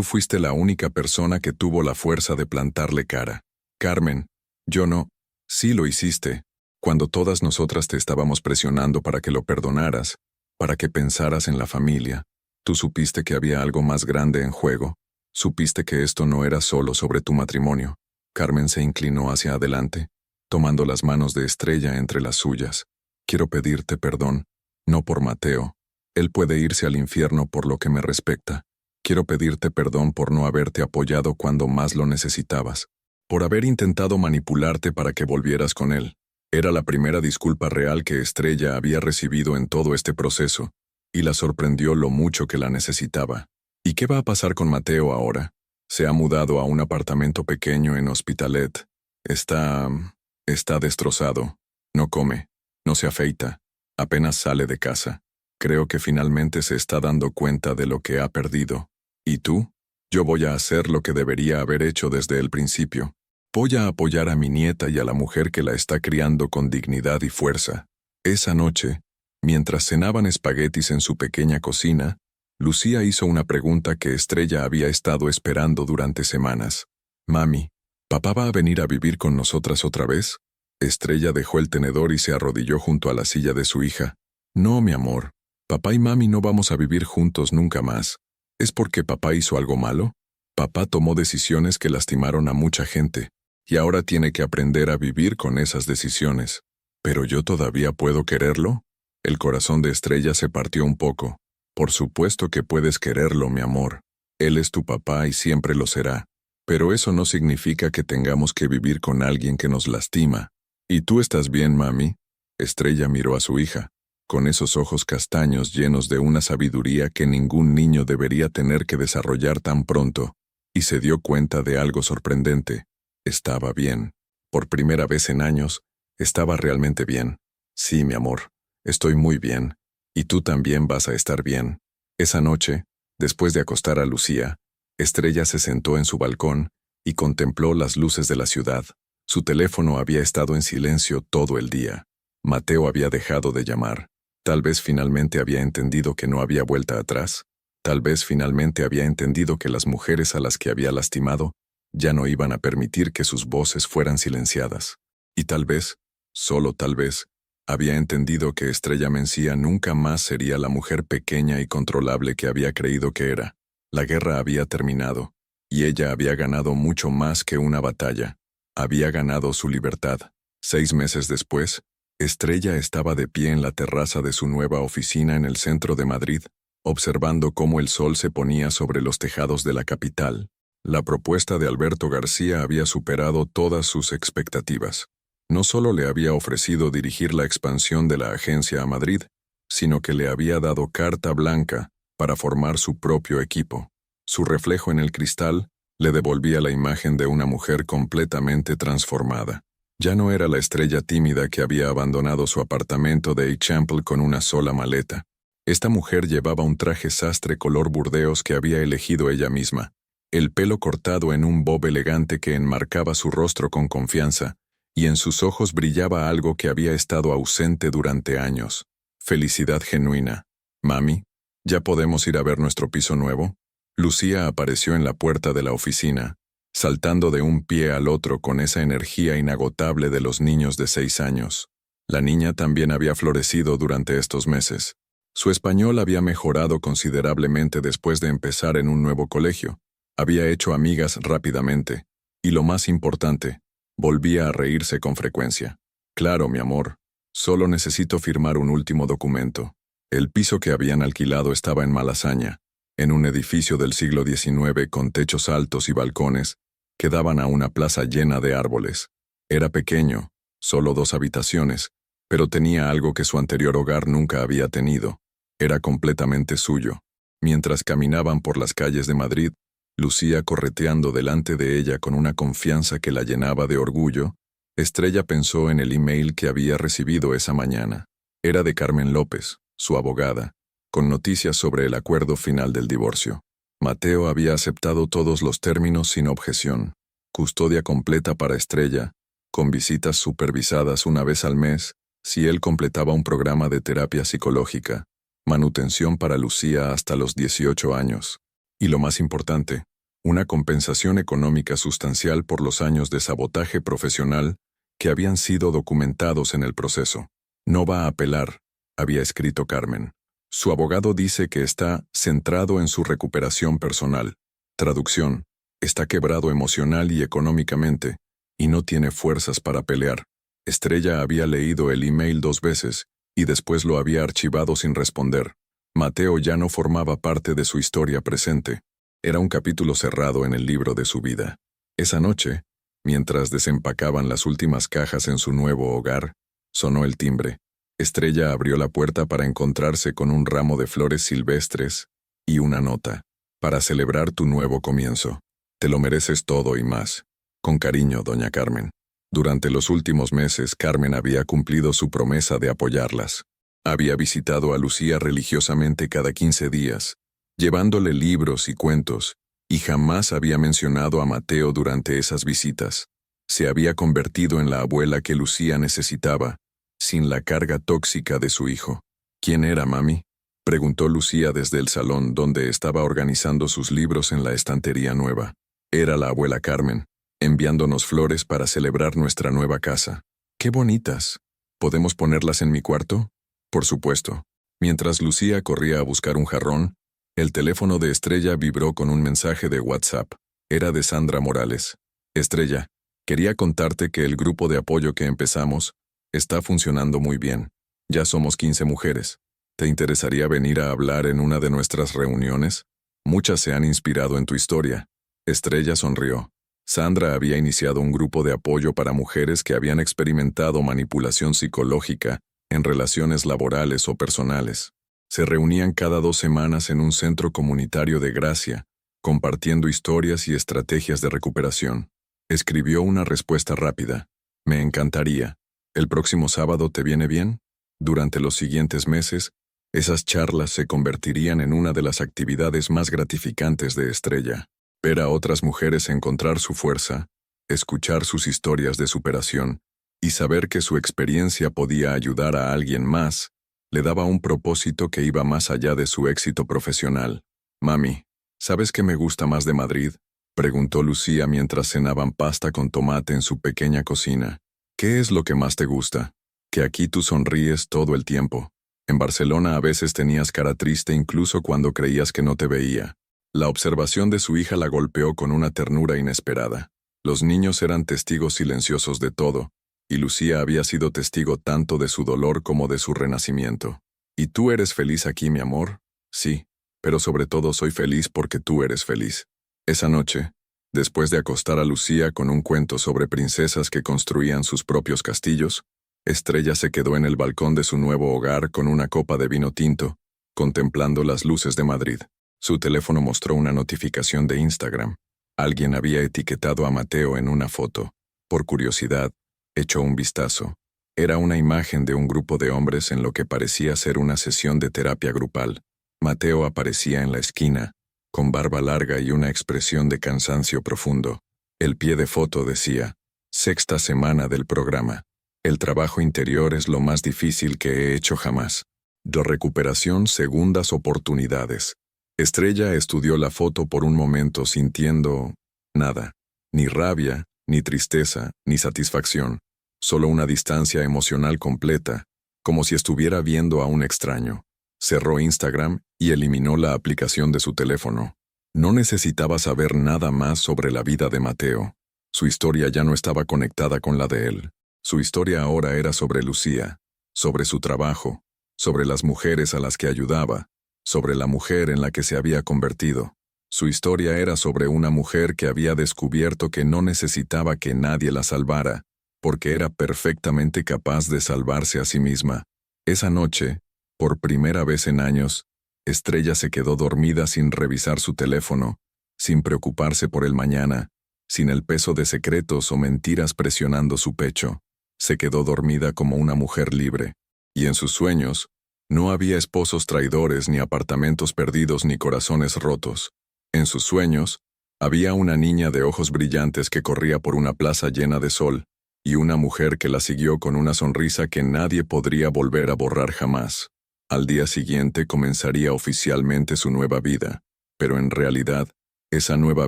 fuiste la única persona que tuvo la fuerza de plantarle cara. Carmen, yo no. Sí lo hiciste. Cuando todas nosotras te estábamos presionando para que lo perdonaras, para que pensaras en la familia, tú supiste que había algo más grande en juego. Supiste que esto no era solo sobre tu matrimonio. Carmen se inclinó hacia adelante, tomando las manos de Estrella entre las suyas. Quiero pedirte perdón, no por Mateo. Él puede irse al infierno por lo que me respecta. Quiero pedirte perdón por no haberte apoyado cuando más lo necesitabas, por haber intentado manipularte para que volvieras con él. Era la primera disculpa real que Estrella había recibido en todo este proceso, y la sorprendió lo mucho que la necesitaba. ¿Y qué va a pasar con Mateo ahora? Se ha mudado a un apartamento pequeño en Hospitalet. Está destrozado. No come, no se afeita, apenas sale de casa. Creo que finalmente se está dando cuenta de lo que ha perdido. ¿Y tú? Yo voy a hacer lo que debería haber hecho desde el principio. Voy a apoyar a mi nieta y a la mujer que la está criando con dignidad y fuerza. Esa noche, mientras cenaban espaguetis en su pequeña cocina, Lucía hizo una pregunta que Estrella había estado esperando durante semanas. Mami, ¿papá va a venir a vivir con nosotras otra vez? Estrella dejó el tenedor y se arrodilló junto a la silla de su hija. No, mi amor. Papá y mami no vamos a vivir juntos nunca más. ¿Es porque papá hizo algo malo? Papá tomó decisiones que lastimaron a mucha gente, y ahora tiene que aprender a vivir con esas decisiones. ¿Pero yo todavía puedo quererlo? El corazón de Estrella se partió un poco. Por supuesto que puedes quererlo, mi amor. Él es tu papá y siempre lo será. Pero eso no significa que tengamos que vivir con alguien que nos lastima. ¿Y tú estás bien, mami? Estrella miró a su hija, con esos ojos castaños llenos de una sabiduría que ningún niño debería tener que desarrollar tan pronto, y se dio cuenta de algo sorprendente. Estaba bien. Por primera vez en años, estaba realmente bien. Sí, mi amor, estoy muy bien. Y tú también vas a estar bien. Esa noche, después de acostar a Lucía, Estrella se sentó en su balcón y contempló las luces de la ciudad. Su teléfono había estado en silencio todo el día. Mateo había dejado de llamar. Tal vez finalmente había entendido que no había vuelta atrás. Tal vez finalmente había entendido que las mujeres a las que había lastimado ya no iban a permitir que sus voces fueran silenciadas. Y tal vez, solo tal vez, había entendido que Estrella Mencía nunca más sería la mujer pequeña y controlable que había creído que era. La guerra había terminado, y ella había ganado mucho más que una batalla. Había ganado su libertad. 6 meses después, Estrella estaba de pie en la terraza de su nueva oficina en el centro de Madrid, observando cómo el sol se ponía sobre los tejados de la capital. La propuesta de Alberto García había superado todas sus expectativas. No solo le había ofrecido dirigir la expansión de la agencia a Madrid, sino que le había dado carta blanca para formar su propio equipo. Su reflejo en el cristal le devolvía la imagen de una mujer completamente transformada. Ya no era la estrella tímida que había abandonado su apartamento de Eixample con una sola maleta. Esta mujer llevaba un traje sastre color burdeos que había elegido ella misma, el pelo cortado en un bob elegante que enmarcaba su rostro con confianza, y en sus ojos brillaba algo que había estado ausente durante años. Felicidad genuina. «Mami, ¿ya podemos ir a ver nuestro piso nuevo?» Lucía apareció en la puerta de la oficina, saltando de un pie al otro con esa energía inagotable de los niños de 6 años. La niña también había florecido durante estos meses. Su español había mejorado considerablemente después de empezar en un nuevo colegio. Había hecho amigas rápidamente, y lo más importante, volvía a reírse con frecuencia. «Claro, mi amor, solo necesito firmar un último documento». El piso que habían alquilado estaba en Malasaña, en un edificio del siglo XIX con techos altos y balcones que daban a una plaza llena de árboles. Era pequeño, solo 2 habitaciones, pero tenía algo que su anterior hogar nunca había tenido. Era completamente suyo. Mientras caminaban por las calles de Madrid, Lucía correteando delante de ella con una confianza que la llenaba de orgullo, Estrella pensó en el email que había recibido esa mañana. Era de Carmen López, su abogada, con noticias sobre el acuerdo final del divorcio. Mateo había aceptado todos los términos sin objeción. Custodia completa para Estrella, con visitas supervisadas una vez al mes, si él completaba un programa de terapia psicológica, manutención para Lucía hasta los 18 años. Y lo más importante, una compensación económica sustancial por los años de sabotaje profesional que habían sido documentados en el proceso. «No va a apelar», había escrito Carmen. «Su abogado dice que está centrado en su recuperación personal». Traducción: «Está quebrado emocional y económicamente, y no tiene fuerzas para pelear». Estrella había leído el email 2 veces, y después lo había archivado sin responder. Mateo ya no formaba parte de su historia presente. Era un capítulo cerrado en el libro de su vida. Esa noche, mientras desempacaban las últimas cajas en su nuevo hogar, sonó el timbre. Estrella abrió la puerta para encontrarse con un ramo de flores silvestres y una nota. «Para celebrar tu nuevo comienzo. Te lo mereces todo y más. Con cariño, doña Carmen». Durante los últimos meses, Carmen había cumplido su promesa de apoyarlas. Había visitado a Lucía religiosamente cada 15 días, llevándole libros y cuentos, y jamás había mencionado a Mateo durante esas visitas. Se había convertido en la abuela que Lucía necesitaba, sin la carga tóxica de su hijo. «¿Quién era, mami?», preguntó Lucía desde el salón donde estaba organizando sus libros en la estantería nueva. «Era la abuela Carmen, enviándonos flores para celebrar nuestra nueva casa». «¡Qué bonitas! ¿Podemos ponerlas en mi cuarto?» «Por supuesto». Mientras Lucía corría a buscar un jarrón, el teléfono de Estrella vibró con un mensaje de WhatsApp. Era de Sandra Morales. «Estrella, quería contarte que el grupo de apoyo que empezamos está funcionando muy bien. Ya somos 15 mujeres. ¿Te interesaría venir a hablar en una de nuestras reuniones? Muchas se han inspirado en tu historia». Estrella sonrió. Sandra había iniciado un grupo de apoyo para mujeres que habían experimentado manipulación psicológica en relaciones laborales o personales. Se reunían cada 2 semanas en un centro comunitario de Gracia, compartiendo historias y estrategias de recuperación. Escribió una respuesta rápida. «Me encantaría. ¿El próximo sábado te viene bien?». Durante los siguientes meses, esas charlas se convertirían en una de las actividades más gratificantes de Estrella. Ver a otras mujeres encontrar su fuerza, escuchar sus historias de superación y saber que su experiencia podía ayudar a alguien más, le daba un propósito que iba más allá de su éxito profesional. «Mami, ¿sabes qué me gusta más de Madrid?», preguntó Lucía mientras cenaban pasta con tomate en su pequeña cocina. «¿Qué es lo que más te gusta?». «Que aquí tú sonríes todo el tiempo. En Barcelona a veces tenías cara triste incluso cuando creías que no te veía». La observación de su hija la golpeó con una ternura inesperada. Los niños eran testigos silenciosos de todo, y Lucía había sido testigo tanto de su dolor como de su renacimiento. ¿Y tú eres feliz aquí, mi amor? Sí, pero sobre todo soy feliz porque tú eres feliz. Esa noche, después de acostar a Lucía con un cuento sobre princesas que construían sus propios castillos, Estrella se quedó en el balcón de su nuevo hogar con una copa de vino tinto, contemplando las luces de Madrid. Su teléfono mostró una notificación de Instagram. Alguien había etiquetado a Mateo en una foto. Por curiosidad, echó un vistazo. Era una imagen de un grupo de hombres en lo que parecía ser una sesión de terapia grupal. Mateo aparecía en la esquina, con barba larga y una expresión de cansancio profundo. El pie de foto decía, «Sexta semana del programa. El trabajo interior es lo más difícil que he hecho jamás. De recuperación, segundas oportunidades». Estrella estudió la foto por un momento sintiendo nada, ni rabia, ni tristeza, ni satisfacción, solo una distancia emocional completa, como si estuviera viendo a un extraño. Cerró Instagram y eliminó la aplicación de su teléfono. No necesitaba saber nada más sobre la vida de Mateo. Su historia ya no estaba conectada con la de él. Su historia ahora era sobre Lucía, sobre su trabajo, sobre las mujeres a las que ayudaba, sobre la mujer en la que se había convertido. Su historia era sobre una mujer que había descubierto que no necesitaba que nadie la salvara, porque era perfectamente capaz de salvarse a sí misma. Esa noche, por primera vez en años, Estrella se quedó dormida sin revisar su teléfono, sin preocuparse por el mañana, sin el peso de secretos o mentiras presionando su pecho. Se quedó dormida como una mujer libre. Y en sus sueños, no había esposos traidores, ni apartamentos perdidos, ni corazones rotos. En sus sueños, había una niña de ojos brillantes que corría por una plaza llena de sol, y una mujer que la siguió con una sonrisa que nadie podría volver a borrar jamás. Al día siguiente comenzaría oficialmente su nueva vida, pero en realidad, esa nueva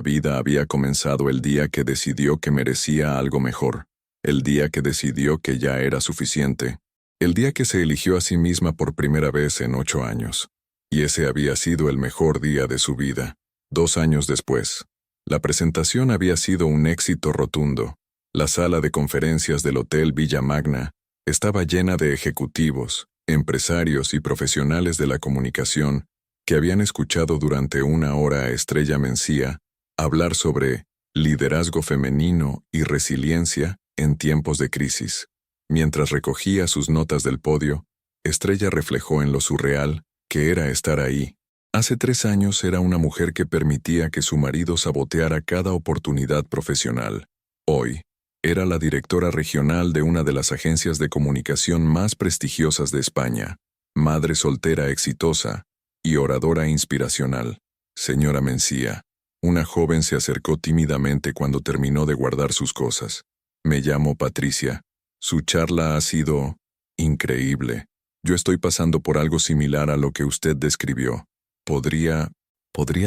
vida había comenzado el día que decidió que merecía algo mejor, el día que decidió que ya era suficiente, el día que se eligió a sí misma por primera vez en 8 años. Y ese había sido el mejor día de su vida. 2 años después, la presentación había sido un éxito rotundo. La sala de conferencias del Hotel Villa Magna estaba llena de ejecutivos, empresarios y profesionales de la comunicación que habían escuchado durante 1 hora a Estrella Mencía hablar sobre liderazgo femenino y resiliencia en tiempos de crisis. Mientras recogía sus notas del podio, Estrella reflejó en lo surreal que era estar ahí. Hace 3 años era una mujer que permitía que su marido saboteara cada oportunidad profesional. Hoy, era la directora regional de una de las agencias de comunicación más prestigiosas de España, madre soltera exitosa y oradora inspiracional. Señora Mencía, una joven se acercó tímidamente cuando terminó de guardar sus cosas. Me llamo Patricia. Su charla ha sido increíble. Yo estoy pasando por algo similar a lo que usted describió. ¿Podría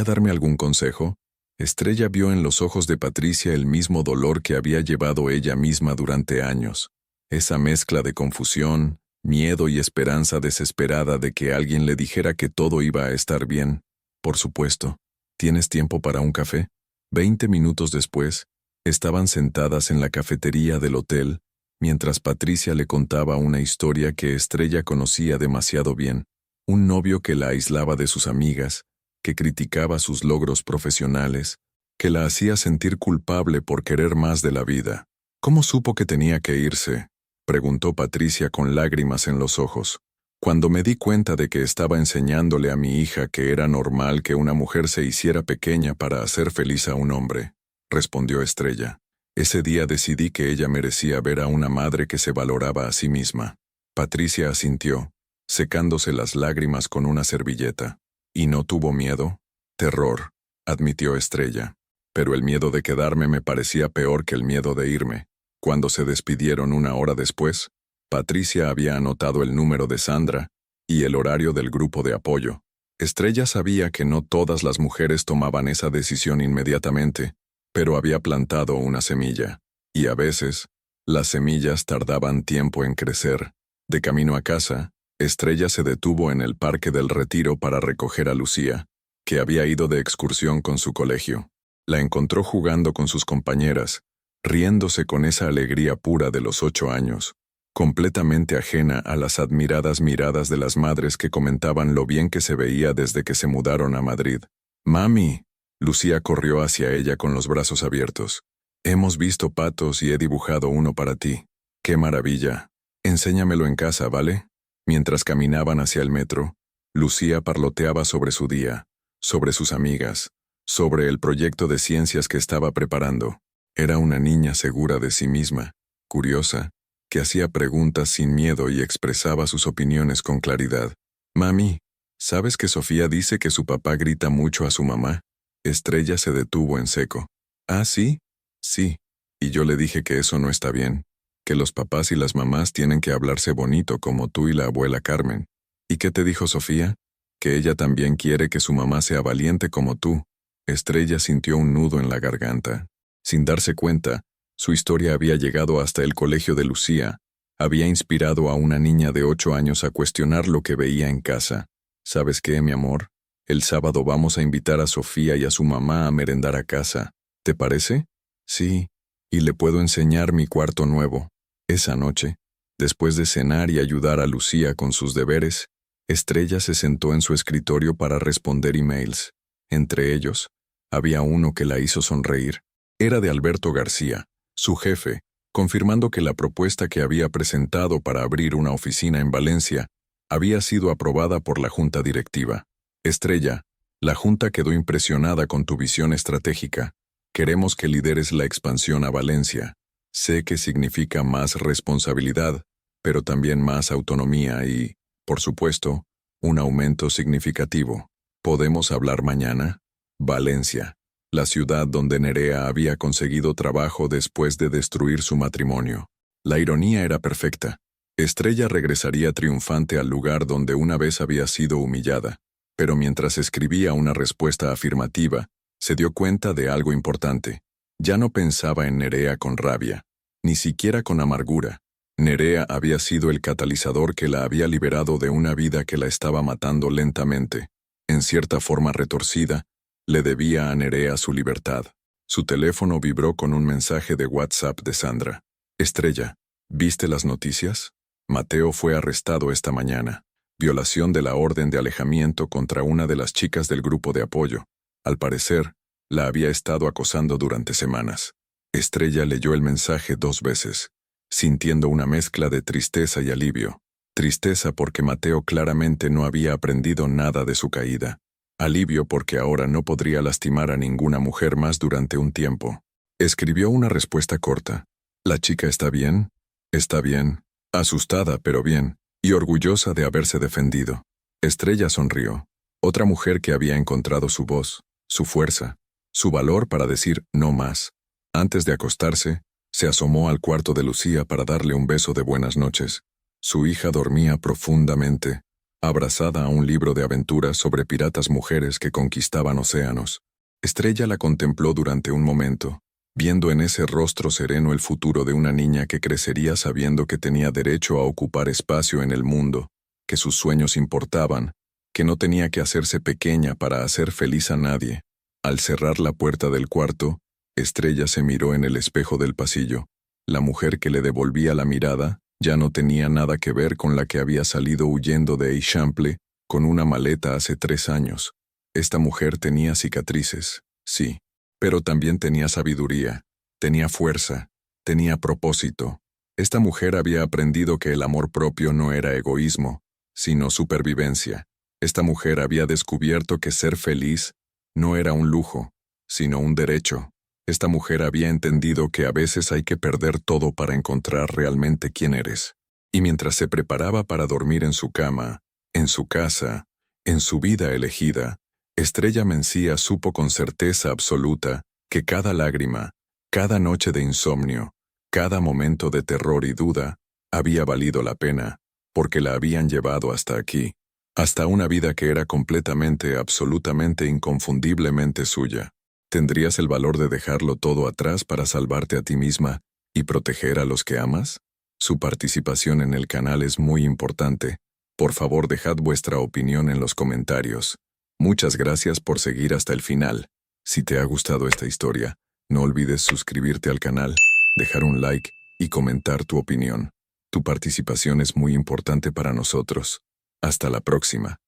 darme algún consejo? Estrella vio en los ojos de Patricia el mismo dolor que había llevado ella misma durante años. Esa mezcla de confusión, miedo y esperanza desesperada de que alguien le dijera que todo iba a estar bien. Por supuesto. ¿Tienes tiempo para un café? 20 minutos después, estaban sentadas en la cafetería del hotel, mientras Patricia le contaba una historia que Estrella conocía demasiado bien. Un novio que la aislaba de sus amigas, que criticaba sus logros profesionales, que la hacía sentir culpable por querer más de la vida. ¿Cómo supo que tenía que irse?, preguntó Patricia con lágrimas en los ojos. Cuando me di cuenta de que estaba enseñándole a mi hija que era normal que una mujer se hiciera pequeña para hacer feliz a un hombre, respondió Estrella. Ese día decidí que ella merecía ver a una madre que se valoraba a sí misma. Patricia asintió, secándose las lágrimas con una servilleta. ¿Y no tuvo miedo? Terror, admitió Estrella. Pero el miedo de quedarme me parecía peor que el miedo de irme. Cuando se despidieron 1 hora después, Patricia había anotado el número de Sandra y el horario del grupo de apoyo. Estrella sabía que no todas las mujeres tomaban esa decisión inmediatamente, pero había plantado una semilla, y a veces, las semillas tardaban tiempo en crecer. De camino a casa, Estrella se detuvo en el Parque del Retiro para recoger a Lucía, que había ido de excursión con su colegio. La encontró jugando con sus compañeras, riéndose con esa alegría pura de los 8 años, completamente ajena a las admiradas miradas de las madres que comentaban lo bien que se veía desde que se mudaron a Madrid. «Mami», Lucía corrió hacia ella con los brazos abiertos. «Hemos visto patos y he dibujado uno para ti. ¡Qué maravilla! Enséñamelo en casa, ¿vale?» Mientras caminaban hacia el metro, Lucía parloteaba sobre su día, sobre sus amigas, sobre el proyecto de ciencias que estaba preparando. Era una niña segura de sí misma, curiosa, que hacía preguntas sin miedo y expresaba sus opiniones con claridad. «Mami, ¿sabes que Sofía dice que su papá grita mucho a su mamá?» Estrella se detuvo en seco. «¿Ah, sí?» «Sí. Y yo le dije que eso no está bien, que los papás y las mamás tienen que hablarse bonito como tú y la abuela Carmen. ¿Y qué te dijo Sofía?» «Que ella también quiere que su mamá sea valiente como tú». Estrella sintió un nudo en la garganta. Sin darse cuenta, su historia había llegado hasta el colegio de Lucía. Había inspirado a una niña de 8 años a cuestionar lo que veía en casa. «¿Sabes qué, mi amor? El sábado vamos a invitar a Sofía y a su mamá a merendar a casa. ¿Te parece?» «Sí, y le puedo enseñar mi cuarto nuevo». Esa noche, después de cenar y ayudar a Lucía con sus deberes, Estrella se sentó en su escritorio para responder emails. Entre ellos, había uno que la hizo sonreír. Era de Alberto García, su jefe, confirmando que la propuesta que había presentado para abrir una oficina en Valencia había sido aprobada por la junta directiva. «Estrella, la junta quedó impresionada con tu visión estratégica. Queremos que lideres la expansión a Valencia. Sé que significa más responsabilidad, pero también más autonomía y, por supuesto, un aumento significativo. ¿Podemos hablar mañana?» Valencia, la ciudad donde Nerea había conseguido trabajo después de destruir su matrimonio. La ironía era perfecta. Estrella regresaría triunfante al lugar donde una vez había sido humillada, pero mientras escribía una respuesta afirmativa, se dio cuenta de algo importante. Ya no pensaba en Nerea con rabia, ni siquiera con amargura. Nerea había sido el catalizador que la había liberado de una vida que la estaba matando lentamente. En cierta forma retorcida, le debía a Nerea su libertad. Su teléfono vibró con un mensaje de WhatsApp de Sandra. «Estrella, ¿viste las noticias? Mateo fue arrestado esta mañana. Violación de la orden de alejamiento contra una de las chicas del grupo de apoyo. Al parecer, la había estado acosando durante semanas». Estrella leyó el mensaje 2 veces, sintiendo una mezcla de tristeza y alivio. Tristeza porque Mateo claramente no había aprendido nada de su caída. Alivio porque ahora no podría lastimar a ninguna mujer más durante un tiempo. Escribió una respuesta corta. «¿La chica está bien?» «Está bien. Asustada, pero bien, y orgullosa de haberse defendido». Estrella sonrió. Otra mujer que había encontrado su voz, su fuerza, su valor para decir no más. Antes de acostarse, se asomó al cuarto de Lucía para darle un beso de buenas noches. Su hija dormía profundamente, abrazada a un libro de aventuras sobre piratas mujeres que conquistaban océanos. Estrella la contempló durante un momento, viendo en ese rostro sereno el futuro de una niña que crecería sabiendo que tenía derecho a ocupar espacio en el mundo, que sus sueños importaban, que no tenía que hacerse pequeña para hacer feliz a nadie. Al cerrar la puerta del cuarto, Estrella se miró en el espejo del pasillo. La mujer que le devolvía la mirada ya no tenía nada que ver con la que había salido huyendo de Eixample con una maleta hace 3 años. Esta mujer tenía cicatrices, sí, pero también tenía sabiduría, tenía fuerza, tenía propósito. Esta mujer había aprendido que el amor propio no era egoísmo, sino supervivencia. Esta mujer había descubierto que ser feliz no era un lujo, sino un derecho. Esta mujer había entendido que a veces hay que perder todo para encontrar realmente quién eres. Y mientras se preparaba para dormir en su cama, en su casa, en su vida elegida, Estrella Mencía supo con certeza absoluta que cada lágrima, cada noche de insomnio, cada momento de terror y duda, había valido la pena, porque la habían llevado hasta aquí, hasta una vida que era completamente, absolutamente, inconfundiblemente suya. ¿Tendrías el valor de dejarlo todo atrás para salvarte a ti misma y proteger a los que amas? Su participación en el canal es muy importante. Por favor, dejad vuestra opinión en los comentarios. Muchas gracias por seguir hasta el final. Si te ha gustado esta historia, no olvides suscribirte al canal dejar un like y comentar tu opinión. Tu participación es muy importante para nosotros. Hasta la próxima.